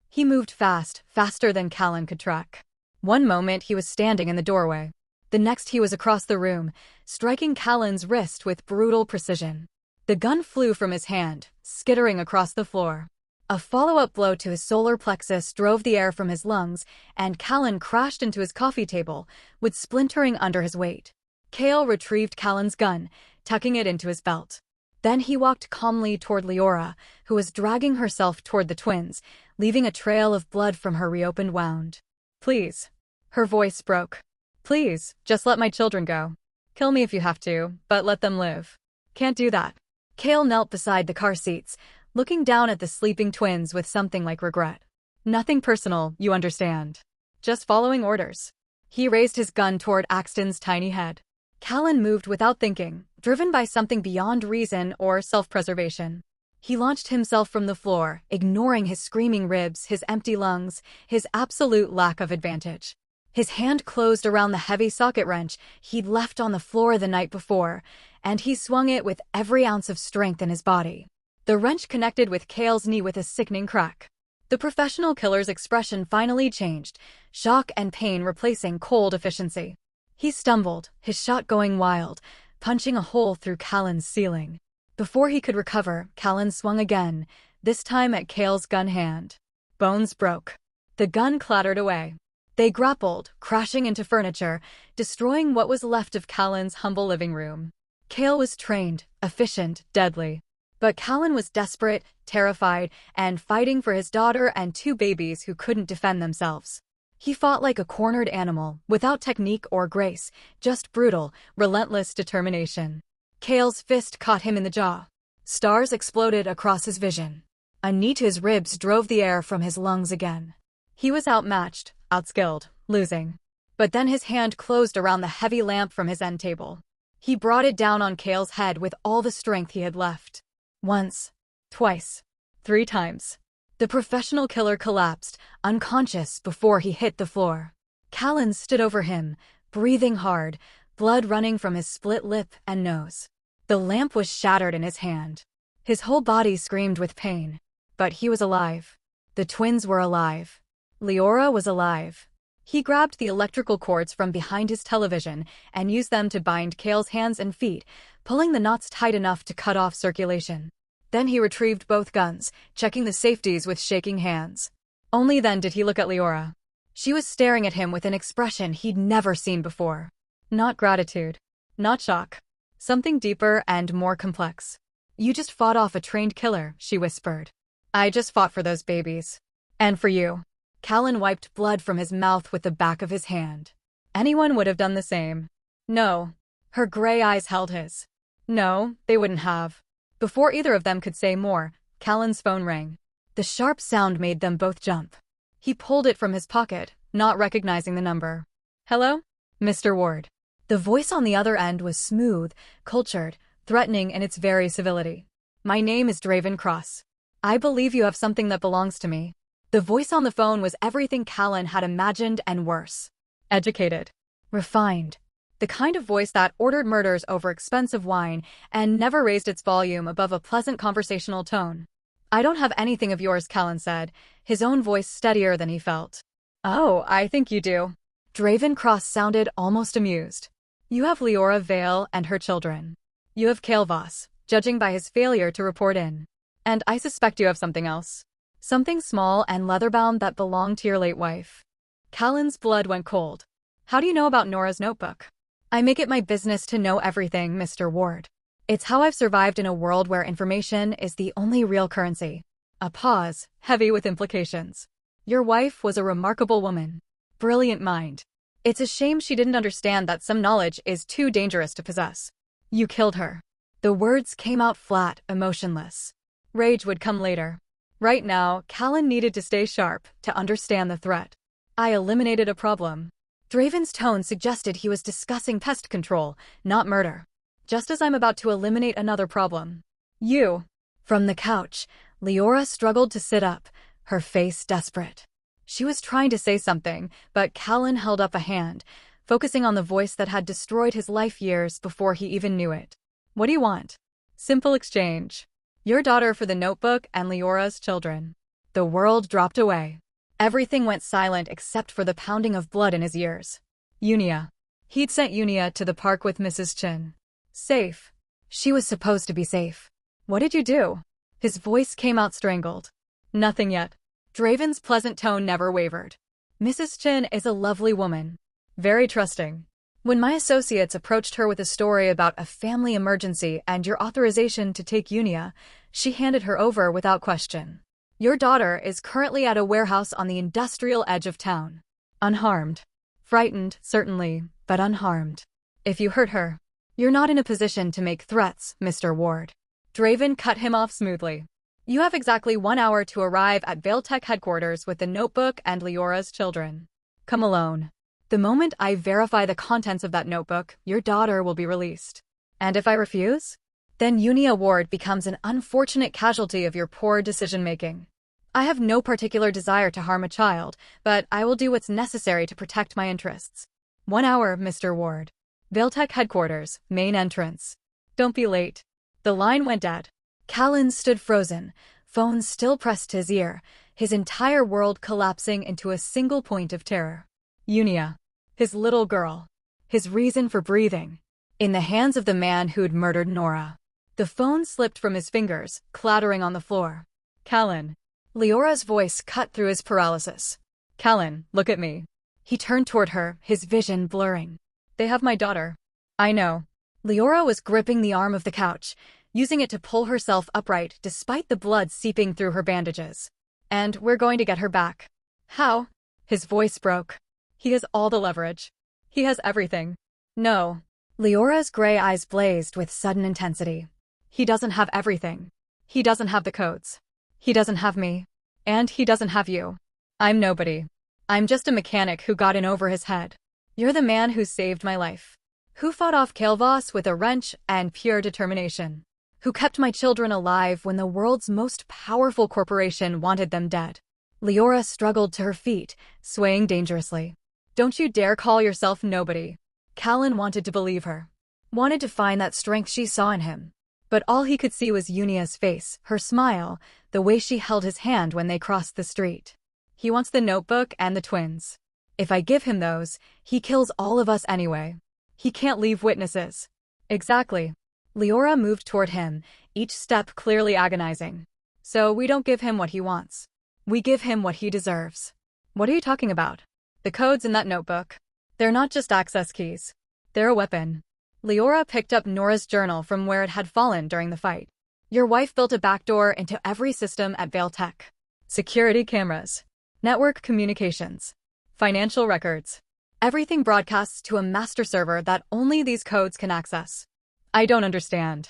[SPEAKER 2] He moved fast, faster than Callan could track. One moment he was standing in the doorway. The next he was across the room, striking Callan's wrist with brutal precision. The gun flew from his hand, skittering across the floor. A follow-up blow to his solar plexus drove the air from his lungs, and Callan crashed into his coffee table, with splintering under his weight. Kale retrieved Callan's gun, tucking it into his belt. Then he walked calmly toward Leora, who was dragging herself toward the twins, leaving a trail of blood from her reopened wound. Please. Her voice broke. Please, just let my children go. Kill me if you have to, but let them live. Can't do that. Kale knelt beside the car seats, looking down at the sleeping twins with something like regret. Nothing personal, you understand. Just following orders. He raised his gun toward Axton's tiny head. Callan moved without thinking, driven by something beyond reason or self-preservation. He launched himself from the floor, ignoring his screaming ribs, his empty lungs, his absolute lack of advantage. His hand closed around the heavy socket wrench he'd left on the floor the night before, and he swung it with every ounce of strength in his body. The wrench connected with Kale's knee with a sickening crack. The professional killer's expression finally changed, shock and pain replacing cold efficiency. He stumbled, his shot going wild, punching a hole through Callan's ceiling. Before he could recover, Callan swung again, this time at Cale's gun hand. Bones broke. The gun clattered away. They grappled, crashing into furniture, destroying what was left of Callan's humble living room. Cale was trained, efficient, deadly. But Callan was desperate, terrified, and fighting for his daughter and 2 babies who couldn't defend themselves. He fought like a cornered animal, without technique or grace, just brutal, relentless determination. Cale's fist caught him in the jaw. Stars exploded across his vision. A knee to his ribs drove the air from his lungs again. He was outmatched, outskilled, losing. But then his hand closed around the heavy lamp from his end table. He brought it down on Cale's head with all the strength he had left. Once, twice, 3 times. The professional killer collapsed, unconscious before he hit the floor. Callan stood over him, breathing hard, blood running from his split lip and nose. The lamp was shattered in his hand. His whole body screamed with pain. But he was alive. The twins were alive. Leora was alive. He grabbed the electrical cords from behind his television and used them to bind Cale's hands and feet, pulling the knots tight enough to cut off circulation. Then he retrieved both guns, checking the safeties with shaking hands. Only then did he look at Leora. She was staring at him with an expression he'd never seen before. Not gratitude. Not shock. Something deeper and more complex. "You just fought off a trained killer," she whispered. "I just fought for those babies. And for you." Callan wiped blood from his mouth with the back of his hand. Anyone would have done the same. No. Her gray eyes held his. No, they wouldn't have. Before either of them could say more, Callan's phone rang. The sharp sound made them both jump. He pulled it from his pocket, not recognizing the number. "Hello? Mr. Ward." The voice on the other end was smooth, cultured, threatening in its very civility. "My name is Draven Cross. I believe you have something that belongs to me." The voice on the phone was everything Callan had imagined and worse. Educated. Refined. The kind of voice that ordered murders over expensive wine and never raised its volume above a pleasant conversational tone. "I don't have anything of yours," Callan said, his own voice steadier than he felt. "Oh, I think you do." Draven Cross sounded almost amused. "You have Leora Vale and her children. You have Cale Voss, judging by his failure to report in. And I suspect you have something else. Something small and leather-bound that belonged to your late wife." Callan's blood went cold. "How do you know about Nora's notebook?" "I make it my business to know everything, Mr. Ward. It's how I've survived in a world where information is the only real currency." A pause, heavy with implications. "Your wife was a remarkable woman. Brilliant mind. It's a shame she didn't understand that some knowledge is too dangerous to possess. You killed her." The words came out flat, emotionless. Rage would come later. Right now, Callan needed to stay sharp, to understand the threat. "I eliminated a problem." Draven's tone suggested he was discussing pest control, not murder. "Just as I'm about to eliminate another problem. You." From the couch, Leora struggled to sit up, her face desperate. She was trying to say something, but Callan held up a hand, focusing on the voice that had destroyed his life years before he even knew it. "What do you want?" "Simple exchange. Your daughter for the notebook and Leora's children." The world dropped away. Everything went silent except for the pounding of blood in his ears. Unia. He'd sent Unia to the park with Mrs. Chin. Safe. She was supposed to be safe. "What did you do?" His voice came out strangled. "Nothing yet." Draven's pleasant tone never wavered. "Mrs. Chin is a lovely woman. Very trusting. When my associates approached her with a story about a family emergency and your authorization to take Unia, she handed her over without question. Your daughter is currently at a warehouse on the industrial edge of town. Unharmed. Frightened, certainly, but unharmed. If you hurt her, you're not in a position to make threats, Mr. Ward." Draven cut him off smoothly. "You have exactly 1 hour to arrive at Valetech headquarters with the notebook and Leora's children. Come alone. The moment I verify the contents of that notebook, your daughter will be released. And if I refuse? Then Unia Ward becomes an unfortunate casualty of your poor decision-making. I have no particular desire to harm a child, but I will do what's necessary to protect my interests. 1 hour, Mr. Ward. Valetech headquarters, main entrance. Don't be late." The line went dead. Callan stood frozen, phone still pressed to his ear, his entire world collapsing into a single point of terror. Unia. His little girl. His reason for breathing. In the hands of the man who'd murdered Nora. The phone slipped from his fingers, clattering on the floor. Callan. Leora's voice cut through his paralysis. Callan, look at me. He turned toward her, his vision blurring. They have my daughter. I know. Leora was gripping the arm of the couch, using it to pull herself upright despite the blood seeping through her bandages. And we're going to get her back. How? His voice broke. He has all the leverage. He has everything. No. Leora's gray eyes blazed with sudden intensity. He doesn't have everything. He doesn't have the codes. He doesn't have me. And he doesn't have you. I'm nobody. I'm just a mechanic who got in over his head. You're the man who saved my life. Who fought off Kael'vas with a wrench and pure determination. Who kept my children alive when the world's most powerful corporation wanted them dead. Leora struggled to her feet, swaying dangerously. Don't you dare call yourself nobody. Callan wanted to believe her. Wanted to find that strength she saw in him. But all he could see was Unia's face, her smile, the way she held his hand when they crossed the street. He wants the notebook and the twins. If I give him those, he kills all of us anyway. He can't leave witnesses. Exactly. Leora moved toward him, each step clearly agonizing. So we don't give him what he wants. We give him what he deserves. What are you talking about? The codes in that notebook. They're not just access keys. They're a weapon. Leora picked up Nora's journal from where it had fallen during the fight. Your wife built a backdoor into every system at Vale Tech. Security cameras. Network communications. Financial records. Everything broadcasts to a master server that only these codes can access. I don't understand.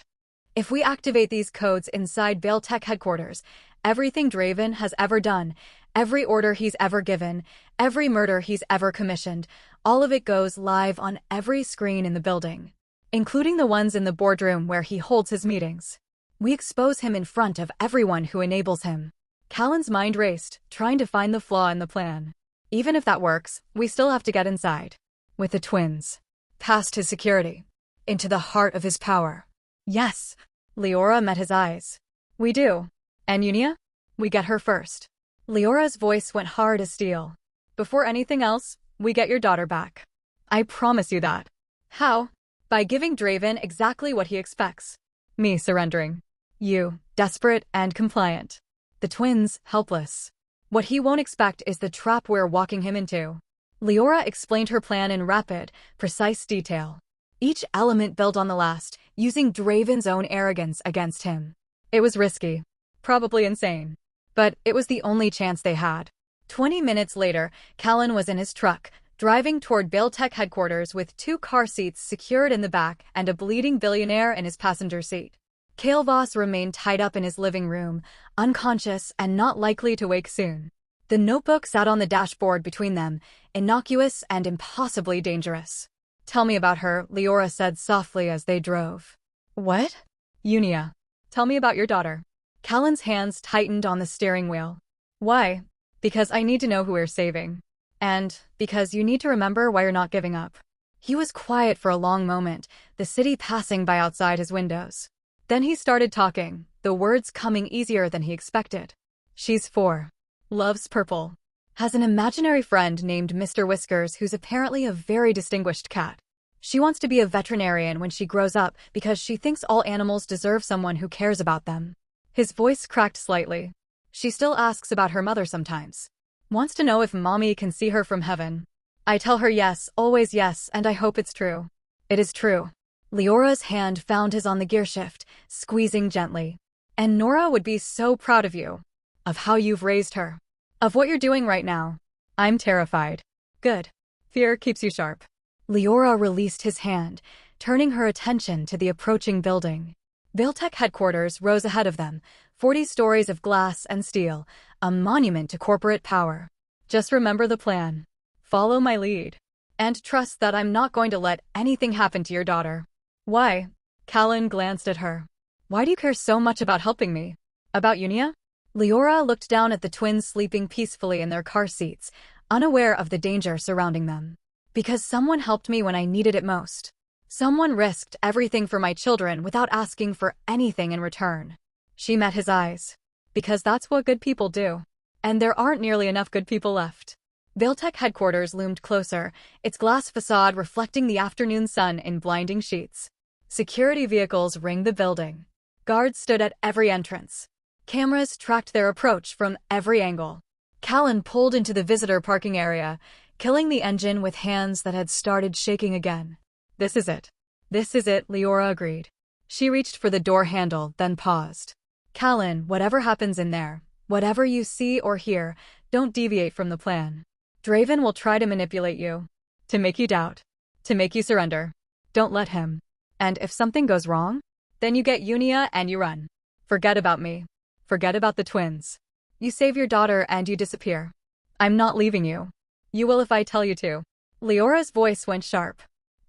[SPEAKER 2] If we activate these codes inside Vale Tech headquarters, everything Draven has ever done, every order he's ever given, every murder he's ever commissioned, all of it goes live on every screen in the building, including the ones in the boardroom where he holds his meetings. We expose him in front of everyone who enables him. Callan's mind raced, trying to find the flaw in the plan. Even if that works, we still have to get inside. With the twins. Past his security. Into the heart of his power. Yes. Leora met his eyes. We do. And Unia? We get her first. Leora's voice went hard as steel. Before anything else, we get your daughter back. I promise you that. How? By giving Draven exactly what he expects. Me surrendering. You, desperate and compliant. The twins, helpless. What he won't expect is the trap we're walking him into. Leora explained her plan in rapid, precise detail. Each element built on the last, using Draven's own arrogance against him. It was risky. Probably insane. But it was the only chance they had. 20 minutes later, Callan was in his truck, driving toward Vale Tech headquarters with 2 car seats secured in the back and a bleeding billionaire in his passenger seat. Kael'vas remained tied up in his living room, unconscious and not likely to wake soon. The notebook sat on the dashboard between them, innocuous and impossibly dangerous. Tell me about her, Leora said softly as they drove. What? Unia. Tell me about your daughter. Callan's hands tightened on the steering wheel. Why? Because I need to know who we're saving. And because you need to remember why you're not giving up. He was quiet for a long moment, the city passing by outside his windows. Then he started talking, the words coming easier than he expected. She's 4. Loves purple. Has an imaginary friend named Mr. Whiskers who's apparently a very distinguished cat. She wants to be a veterinarian when she grows up because she thinks all animals deserve someone who cares about them. His voice cracked slightly. She still asks about her mother sometimes. Wants to know if mommy can see her from heaven. I tell her yes, always yes, and I hope it's true. It is true. Leora's hand found his on the gearshift, squeezing gently. And Nora would be so proud of you. Of how you've raised her. Of what you're doing right now. I'm terrified. Good. Fear keeps you sharp. Leora released his hand, turning her attention to the approaching building. Vale Tech headquarters rose ahead of them, 40 stories of glass and steel, a monument to corporate power. Just remember the plan. Follow my lead. And trust that I'm not going to let anything happen to your daughter. Why? Callan glanced at her. Why do you care so much about helping me? About Unia? Leora looked down at the twins sleeping peacefully in their car seats, unaware of the danger surrounding them. Because someone helped me when I needed it most. Someone risked everything for my children without asking for anything in return. She met his eyes. Because that's what good people do. And there aren't nearly enough good people left. Vale Tech headquarters loomed closer, its glass facade reflecting the afternoon sun in blinding sheets. Security vehicles ringed the building. Guards stood at every entrance. Cameras tracked their approach from every angle. Callan pulled into the visitor parking area, killing the engine with hands that had started shaking again. This is it. This is it, Leora agreed. She reached for the door handle, then paused. Callan, whatever happens in there, whatever you see or hear, don't deviate from the plan. Draven will try to manipulate you. To make you doubt. To make you surrender. Don't let him. And if something goes wrong, then you get Unia and you run. Forget about me. Forget about the twins. You save your daughter and you disappear. I'm not leaving you. You will if I tell you to. Leora's voice went sharp.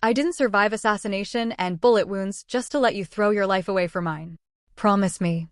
[SPEAKER 2] I didn't survive assassination and bullet wounds just to let you throw your life away for mine. Promise me.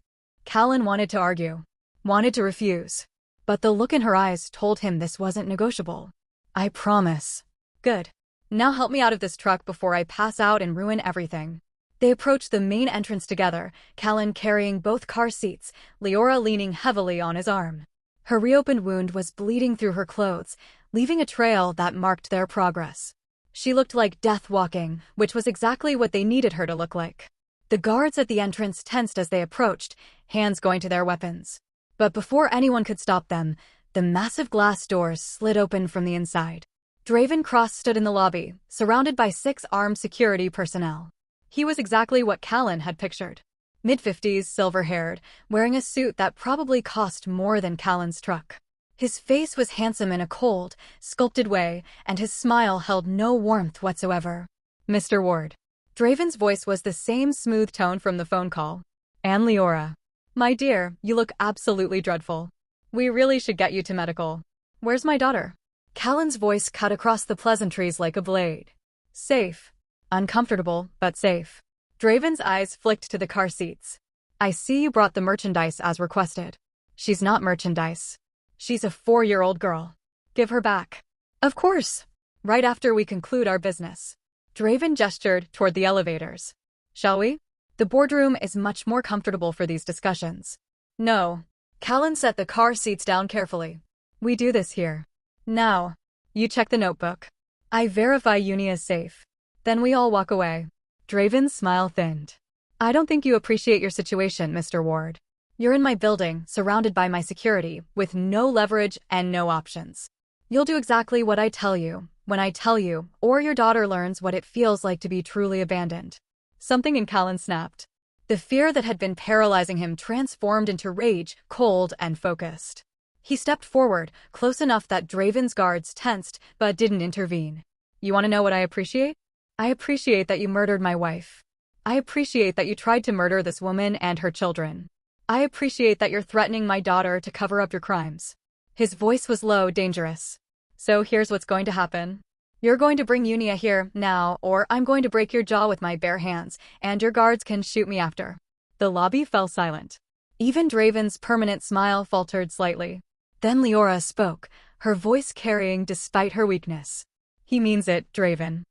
[SPEAKER 2] Callan wanted to argue. Wanted to refuse. But the look in her eyes told him this wasn't negotiable. I promise. Good. Now help me out of this truck before I pass out and ruin everything. They approached the main entrance together, Callan carrying both car seats, Leora leaning heavily on his arm. Her reopened wound was bleeding through her clothes, leaving a trail that marked their progress. She looked like death walking, which was exactly what they needed her to look like. The guards at the entrance tensed as they approached, hands going to their weapons. But before anyone could stop them, the massive glass doors slid open from the inside. Draven Cross stood in the lobby, surrounded by 6 armed security personnel. He was exactly what Callan had pictured. Mid-50s, silver-haired, wearing a suit that probably cost more than Callan's truck. His face was handsome in a cold, sculpted way, and his smile held no warmth whatsoever. Mr. Ward. Draven's voice was the same smooth tone from the phone call. And Leora. My dear, you look absolutely dreadful. We really should get you to medical. Where's my daughter? Callan's voice cut across the pleasantries like a blade. Safe. Uncomfortable, but safe. Draven's eyes flicked to the car seats. I see you brought the merchandise as requested. She's not merchandise. She's a 4-year-old girl. Give her back. Of course. Right after we conclude our business. Draven gestured toward the elevators. Shall we? The boardroom is much more comfortable for these discussions. No. Callan set the car seats down carefully. We do this here. Now. You check the notebook. I verify Uni is safe. Then we all walk away. Draven's smile thinned. I don't think you appreciate your situation, Mr. Ward. You're in my building, surrounded by my security, with no leverage and no options. You'll do exactly what I tell you, when I tell you, or your daughter learns what it feels like to be truly abandoned. Something in Callan snapped. The fear that had been paralyzing him transformed into rage, cold and focused. He stepped forward, close enough that Draven's guards tensed, but didn't intervene. You want to know what I appreciate? I appreciate that you murdered my wife. I appreciate that you tried to murder this woman and her children. I appreciate that you're threatening my daughter to cover up your crimes. His voice was low, dangerous. So here's what's going to happen. You're going to bring Unia here, now, or I'm going to break your jaw with my bare hands, and your guards can shoot me after. The lobby fell silent. Even Draven's permanent smile faltered slightly. Then Leora spoke, her voice carrying despite her weakness. He means it, Draven.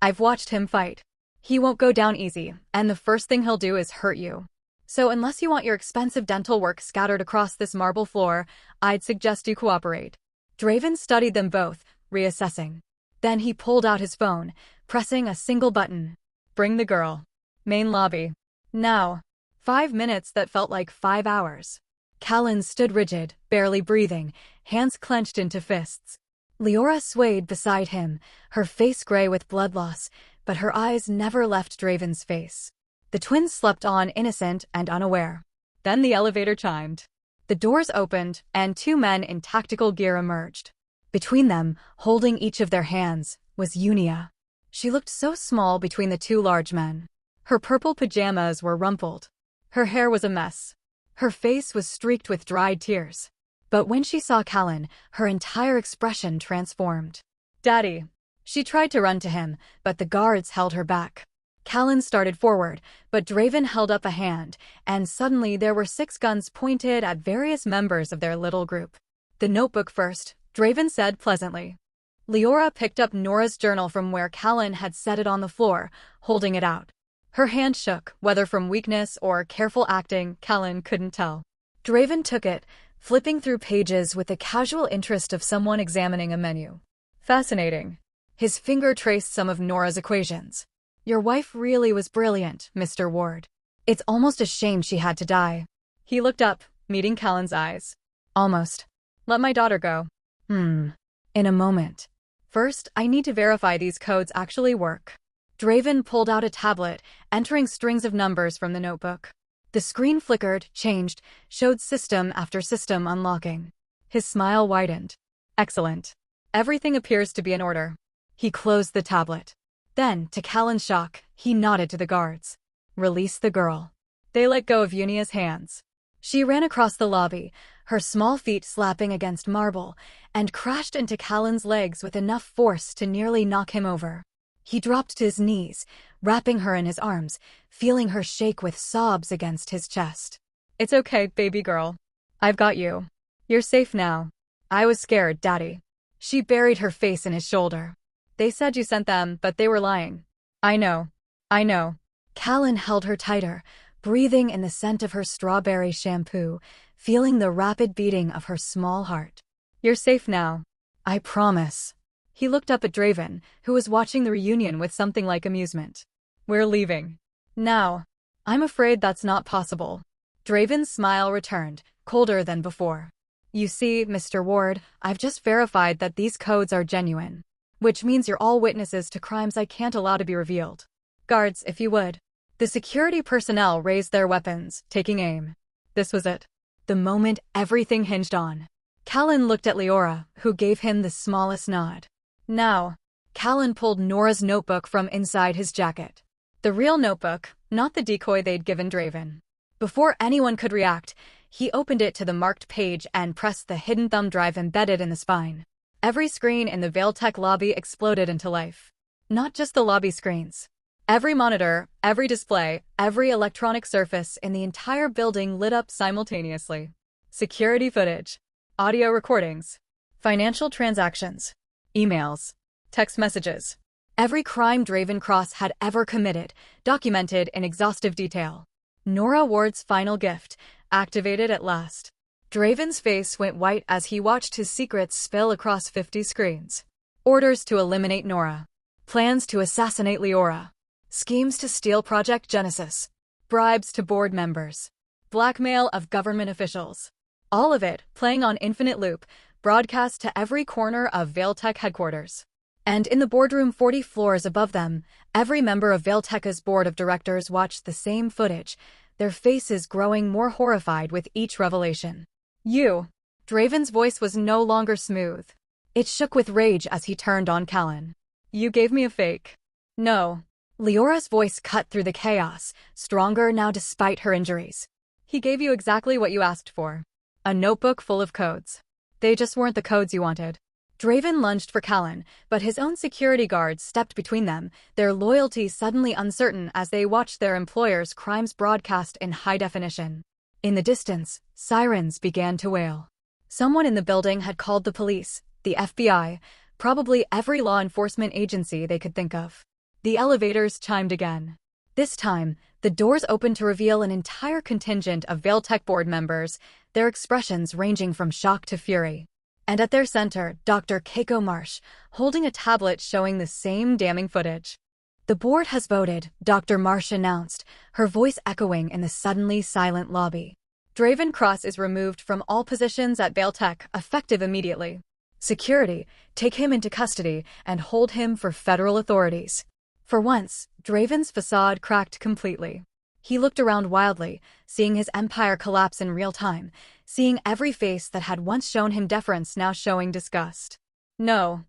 [SPEAKER 2] I've watched him fight. He won't go down easy, and the first thing he'll do is hurt you. So unless you want your expensive dental work scattered across this marble floor, I'd suggest you cooperate. Draven studied them both, reassessing. Then he pulled out his phone, pressing a single button. Bring the girl. Main lobby. Now. 5 minutes that felt like 5 hours. Callan stood rigid, barely breathing, hands clenched into fists. Leora swayed beside him, her face gray with blood loss, but her eyes never left Draven's face. The twins slept on, innocent and unaware. Then the elevator chimed. The doors opened, and 2 men in tactical gear emerged. Between them, holding each of their hands, was Unia. She looked so small between the 2 large men. Her purple pajamas were rumpled. Her hair was a mess. Her face was streaked with dried tears. But when she saw Callan, her entire expression transformed. Daddy. She tried to run to him, but the guards held her back. Callan started forward, but Draven held up a hand, and suddenly there were 6 guns pointed at various members of their little group. The notebook first, Draven said pleasantly. Leora picked up Nora's journal from where Callan had set it on the floor, holding it out. Her hand shook, whether from weakness or careful acting, Callan couldn't tell. Draven took it, flipping through pages with the casual interest of someone examining a menu. Fascinating. His finger traced some of Nora's equations. Your wife really was brilliant, Mr. Ward. It's almost a shame she had to die. He looked up, meeting Callan's eyes. Almost. Let my daughter go. In a moment. First, I need to verify these codes actually work. Draven pulled out a tablet, entering strings of numbers from the notebook. The screen flickered, changed, showed system after system unlocking. His smile widened. Excellent. Everything appears to be in order. He closed the tablet. Then, to Callan's shock, he nodded to the guards. Release the girl. They let go of Unia's hands. She ran across the lobby, her small feet slapping against marble, and crashed into Callan's legs with enough force to nearly knock him over. He dropped to his knees, wrapping her in his arms, feeling her shake with sobs against his chest. It's okay, baby girl. I've got you. You're safe now. I was scared, Daddy. She buried her face in his shoulder. They said you sent them, but they were lying. I know. Callan held her tighter, breathing in the scent of her strawberry shampoo, feeling the rapid beating of her small heart. You're safe now. I promise. He looked up at Draven, who was watching the reunion with something like amusement. We're leaving. Now. I'm afraid that's not possible. Draven's smile returned, colder than before. You see, Mr. Ward, I've just verified that these codes are genuine. Which means you're all witnesses to crimes I can't allow to be revealed. Guards, if you would. The security personnel raised their weapons, taking aim. This was it. The moment everything hinged on. Callan looked at Leora, who gave him the smallest nod. Now. Callan pulled Nora's notebook from inside his jacket. The real notebook, not the decoy they'd given Draven. Before anyone could react, he opened it to the marked page and pressed the hidden thumb drive embedded in the spine. Every screen in the Vailtech lobby exploded into life. Not just the lobby screens. Every monitor, every display, every electronic surface in the entire building lit up simultaneously. Security footage, audio recordings, financial transactions, emails, text messages. Every crime Draven Cross had ever committed, documented in exhaustive detail. Nora Ward's final gift, activated at last. Draven's face went white as he watched his secrets spill across 50 screens. Orders to eliminate Nora. Plans to assassinate Leora. Schemes to steal Project Genesis. Bribes to board members. Blackmail of government officials. All of it playing on infinite loop, broadcast to every corner of Vailtech headquarters. And in the boardroom 40 floors above them, every member of Vailtech's board of directors watched the same footage, their faces growing more horrified with each revelation. You. Draven's voice was no longer smooth. It shook with rage as he turned on Callan. You gave me a fake. No. Leora's voice cut through the chaos, stronger now despite her injuries. He gave you exactly what you asked for. A notebook full of codes. They just weren't the codes you wanted. Draven lunged for Callan, but his own security guards stepped between them, their loyalty suddenly uncertain as they watched their employer's crimes broadcast in high definition. In the distance, sirens began to wail. Someone in the building had called the police, the FBI, probably every law enforcement agency they could think of. The elevators chimed again. This time, the doors opened to reveal an entire contingent of Vailtech board members, their expressions ranging from shock to fury. And at their center, Dr. Keiko Marsh, holding a tablet showing the same damning footage. The board has voted, Dr. Marsh announced, her voice echoing in the suddenly silent lobby. Draven Cross is removed from all positions at Vailtech, effective immediately. Security, take him into custody and hold him for federal authorities. For once, Draven's facade cracked completely. He looked around wildly, seeing his empire collapse in real time, seeing every face that had once shown him deference now showing disgust. No,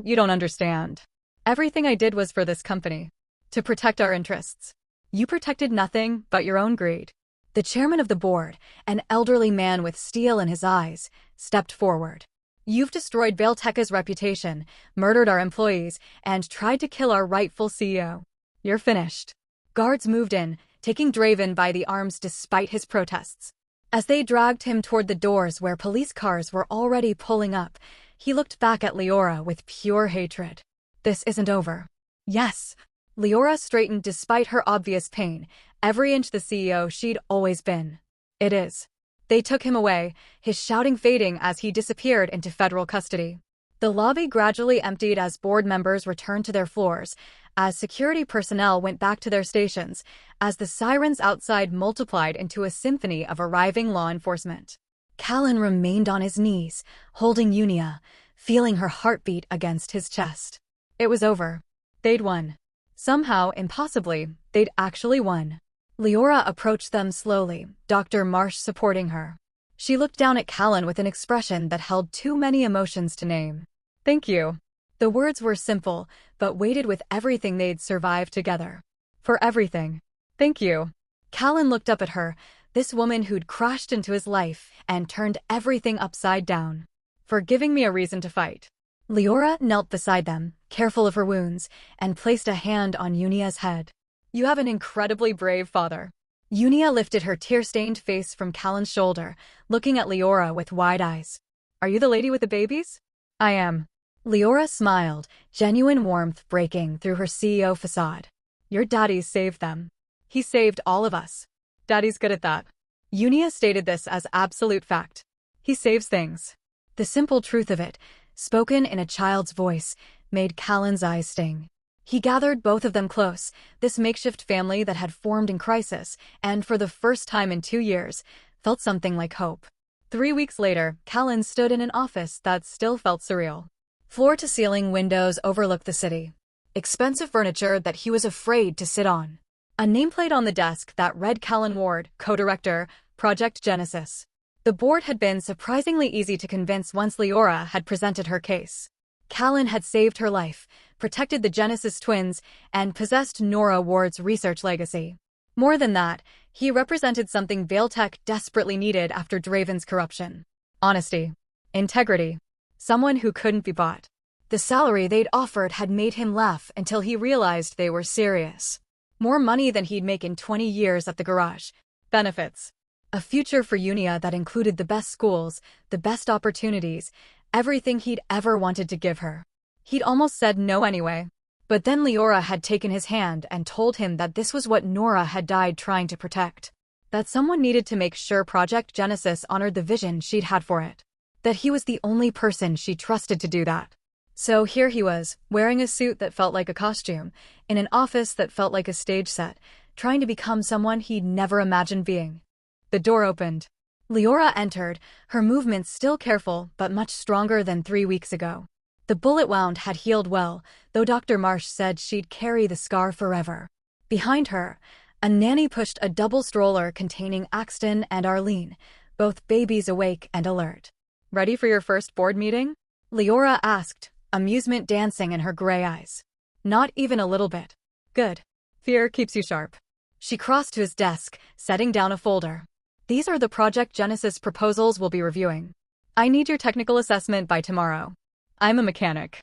[SPEAKER 2] you don't understand. Everything I did was for this company. To protect our interests. You protected nothing but your own greed. The chairman of the board, an elderly man with steel in his eyes, stepped forward. You've destroyed Vailtech's reputation, murdered our employees, and tried to kill our rightful CEO. You're finished. Guards moved in, taking Draven by the arms despite his protests. As they dragged him toward the doors where police cars were already pulling up, he looked back at Leora with pure hatred. This isn't over. Yes. Leora straightened despite her obvious pain, every inch the CEO she'd always been. It is. They took him away, his shouting fading as he disappeared into federal custody. The lobby gradually emptied as board members returned to their floors, as security personnel went back to their stations, as the sirens outside multiplied into a symphony of arriving law enforcement. Callan remained on his knees, holding Unia, feeling her heartbeat against his chest. It was over. They'd won. Somehow, impossibly, they'd actually won. Leora approached them slowly, Dr. Marsh supporting her. She looked down at Callan with an expression that held too many emotions to name. Thank you. The words were simple, but weighted with everything they'd survived together. For everything. Thank you. Callan looked up at her, this woman who'd crashed into his life and turned everything upside down. For giving me a reason to fight. Leora knelt beside them, careful of her wounds, and placed a hand on Unia's head. You have an incredibly brave father. Unia lifted her tear-stained face from Callan's shoulder, looking at Leora with wide eyes. Are you the lady with the babies? I am. Leora smiled, genuine warmth breaking through her CEO facade. Your daddy saved them. He saved all of us. Daddy's good at that. Unia stated this as absolute fact. He saves things. The simple truth of it, spoken in a child's voice, made Callan's eyes sting. He gathered both of them close, this makeshift family that had formed in crisis, and for the first time in 2 years, felt something like hope. 3 weeks later, Callan stood in an office that still felt surreal. Floor-to-ceiling windows overlooked the city. Expensive furniture that he was afraid to sit on. A nameplate on the desk that read Callan Ward, co-director, Project Genesis. The board had been surprisingly easy to convince once Leora had presented her case. Callan had saved her life, protected the Genesis twins, and possessed Nora Ward's research legacy. More than that, he represented something Vailtech desperately needed after Draven's corruption. Honesty. Integrity. Someone who couldn't be bought. The salary they'd offered had made him laugh until he realized they were serious. More money than he'd make in 20 years at the garage. Benefits. A future for Unia that included the best schools, the best opportunities, everything he'd ever wanted to give her. He'd almost said no anyway. But then Leora had taken his hand and told him that this was what Nora had died trying to protect. That someone needed to make sure Project Genesis honored the vision she'd had for it. That he was the only person she trusted to do that. So here he was, wearing a suit that felt like a costume, in an office that felt like a stage set, trying to become someone he'd never imagined being. The door opened. Leora entered, her movements still careful but much stronger than 3 weeks ago. The bullet wound had healed well, though Dr. Marsh said she'd carry the scar forever. Behind her, a nanny pushed a double stroller containing Axton and Arlene, both babies awake and alert. Ready for your first board meeting? Leora asked, amusement dancing in her gray eyes. Not even a little bit. Good. Fear keeps you sharp. She crossed to his desk, setting down a folder. These are the Project Genesis proposals we'll be reviewing. I need your technical assessment by tomorrow. I'm a mechanic.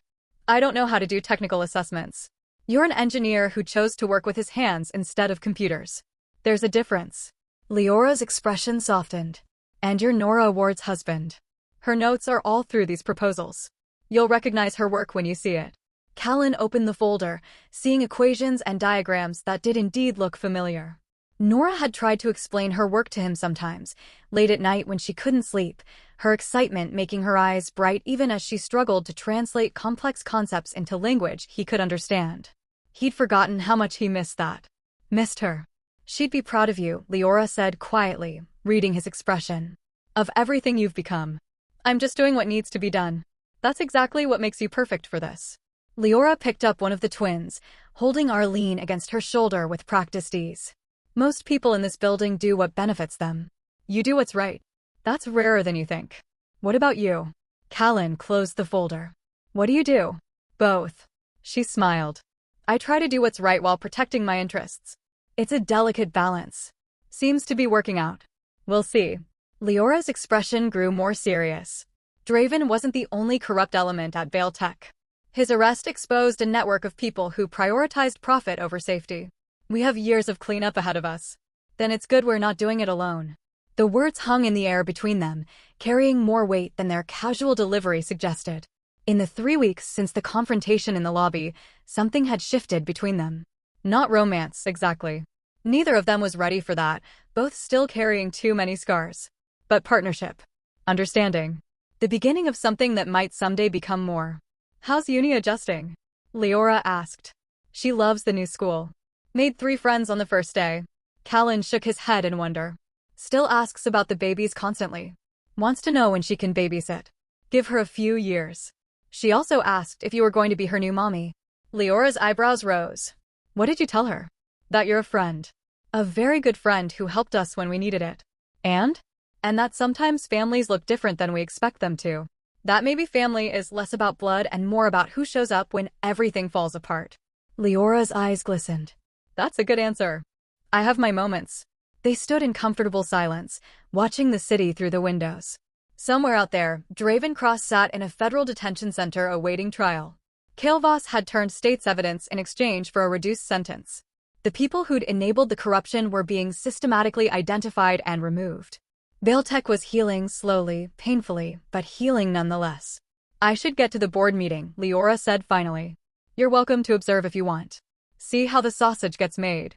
[SPEAKER 2] I don't know how to do technical assessments. You're an engineer who chose to work with his hands instead of computers. There's a difference. Leora's expression softened. And you're Nora Ward's husband. Her notes are all through these proposals. You'll recognize her work when you see it. Callan opened the folder, seeing equations and diagrams that did indeed look familiar. Nora had tried to explain her work to him sometimes, late at night when she couldn't sleep, her excitement making her eyes bright even as she struggled to translate complex concepts into language he could understand. He'd forgotten how much he missed that. Missed her. She'd be proud of you, Leora said quietly, reading his expression. Of everything you've become. I'm just doing what needs to be done. That's exactly what makes you perfect for this. Leora picked up one of the twins, holding Arlene against her shoulder with practiced ease. Most people in this building do what benefits them. You do what's right. That's rarer than you think. What about you? Callan closed the folder. What do you do? Both. She smiled. I try to do what's right while protecting my interests. It's a delicate balance. Seems to be working out. We'll see. Leora's expression grew more serious. Draven wasn't the only corrupt element at Vailtech. His arrest exposed a network of people who prioritized profit over safety. We have years of cleanup ahead of us. Then it's good we're not doing it alone. The words hung in the air between them, carrying more weight than their casual delivery suggested. In the 3 weeks since the confrontation in the lobby, something had shifted between them. Not romance, exactly. Neither of them was ready for that, both still carrying too many scars. But partnership. Understanding. The beginning of something that might someday become more. How's uni adjusting? Leora asked. She loves the new school. Made 3 friends on the first day. Callan shook his head in wonder. Still asks about the babies constantly. Wants to know when she can babysit. Give her a few years. She also asked if you were going to be her new mommy. Leora's eyebrows rose. What did you tell her? That you're a friend. A very good friend who helped us when we needed it. And? And that sometimes families look different than we expect them to. That maybe family is less about blood and more about who shows up when everything falls apart. Leora's eyes glistened. That's a good answer. I have my moments. They stood in comfortable silence, watching the city through the windows. Somewhere out there, Draven Cross sat in a federal detention center awaiting trial. Kael'vas had turned state's evidence in exchange for a reduced sentence. The people who'd enabled the corruption were being systematically identified and removed. Vailtech was healing slowly, painfully, but healing nonetheless. I should get to the board meeting, Leora said finally. You're welcome to observe if you want. See how the sausage gets made.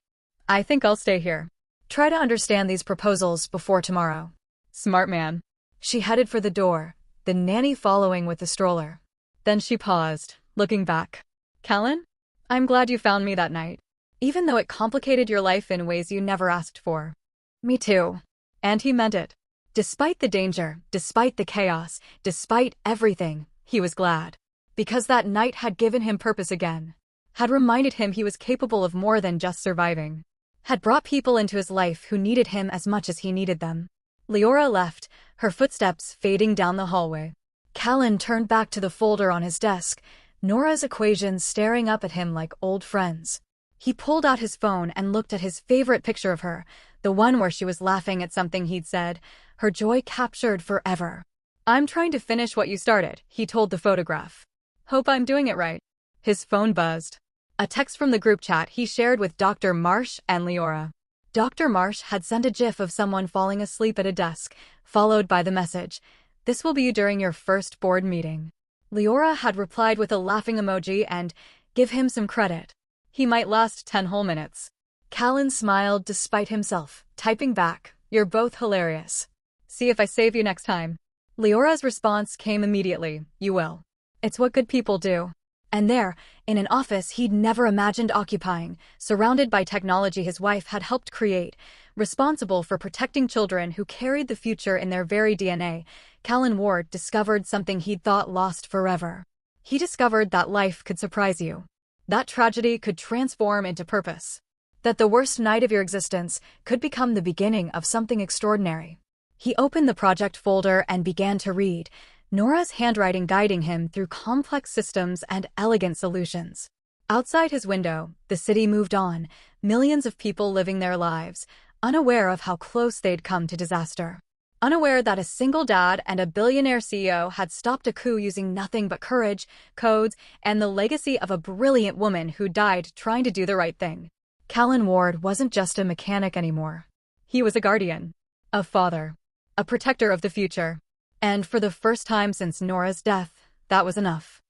[SPEAKER 2] I think I'll stay here. Try to understand these proposals before tomorrow. Smart man. She headed for the door, the nanny following with the stroller. Then she paused, looking back. Callan? I'm glad you found me that night. Even though it complicated your life in ways you never asked for. Me too. And he meant it. Despite the danger, despite the chaos, despite everything, he was glad. Because that night had given him purpose again. Had reminded him he was capable of more than just surviving. Had brought people into his life who needed him as much as he needed them. Leora left, her footsteps fading down the hallway. Callan turned back to the folder on his desk, Nora's equations staring up at him like old friends. He pulled out his phone and looked at his favorite picture of her, the one where she was laughing at something he'd said, her joy captured forever. I'm trying to finish what you started, he told the photograph. Hope I'm doing it right. His phone buzzed. A text from the group chat he shared with Dr. Marsh and Leora. Dr. Marsh had sent a gif of someone falling asleep at a desk, followed by the message, "This will be you during your first board meeting." Leora had replied with a laughing emoji and, "Give him some credit. He might last 10 whole minutes." Callan smiled despite himself, typing back, "You're both hilarious. See if I save you next time." Leora's response came immediately, "You will. It's what good people do." And there, in an office he'd never imagined occupying, surrounded by technology his wife had helped create, responsible for protecting children who carried the future in their very DNA, Callan Ward discovered something he'd thought lost forever. He discovered that life could surprise you. That tragedy could transform into purpose. That the worst night of your existence could become the beginning of something extraordinary. He opened the project folder and began to read, Nora's handwriting guiding him through complex systems and elegant solutions. Outside his window, the city moved on, millions of people living their lives, unaware of how close they'd come to disaster. Unaware that a single dad and a billionaire CEO had stopped a coup using nothing but courage, codes, and the legacy of a brilliant woman who died trying to do the right thing. Callan Ward wasn't just a mechanic anymore. He was a guardian, a father, a protector of the future. And for the first time since Nora's death, that was enough.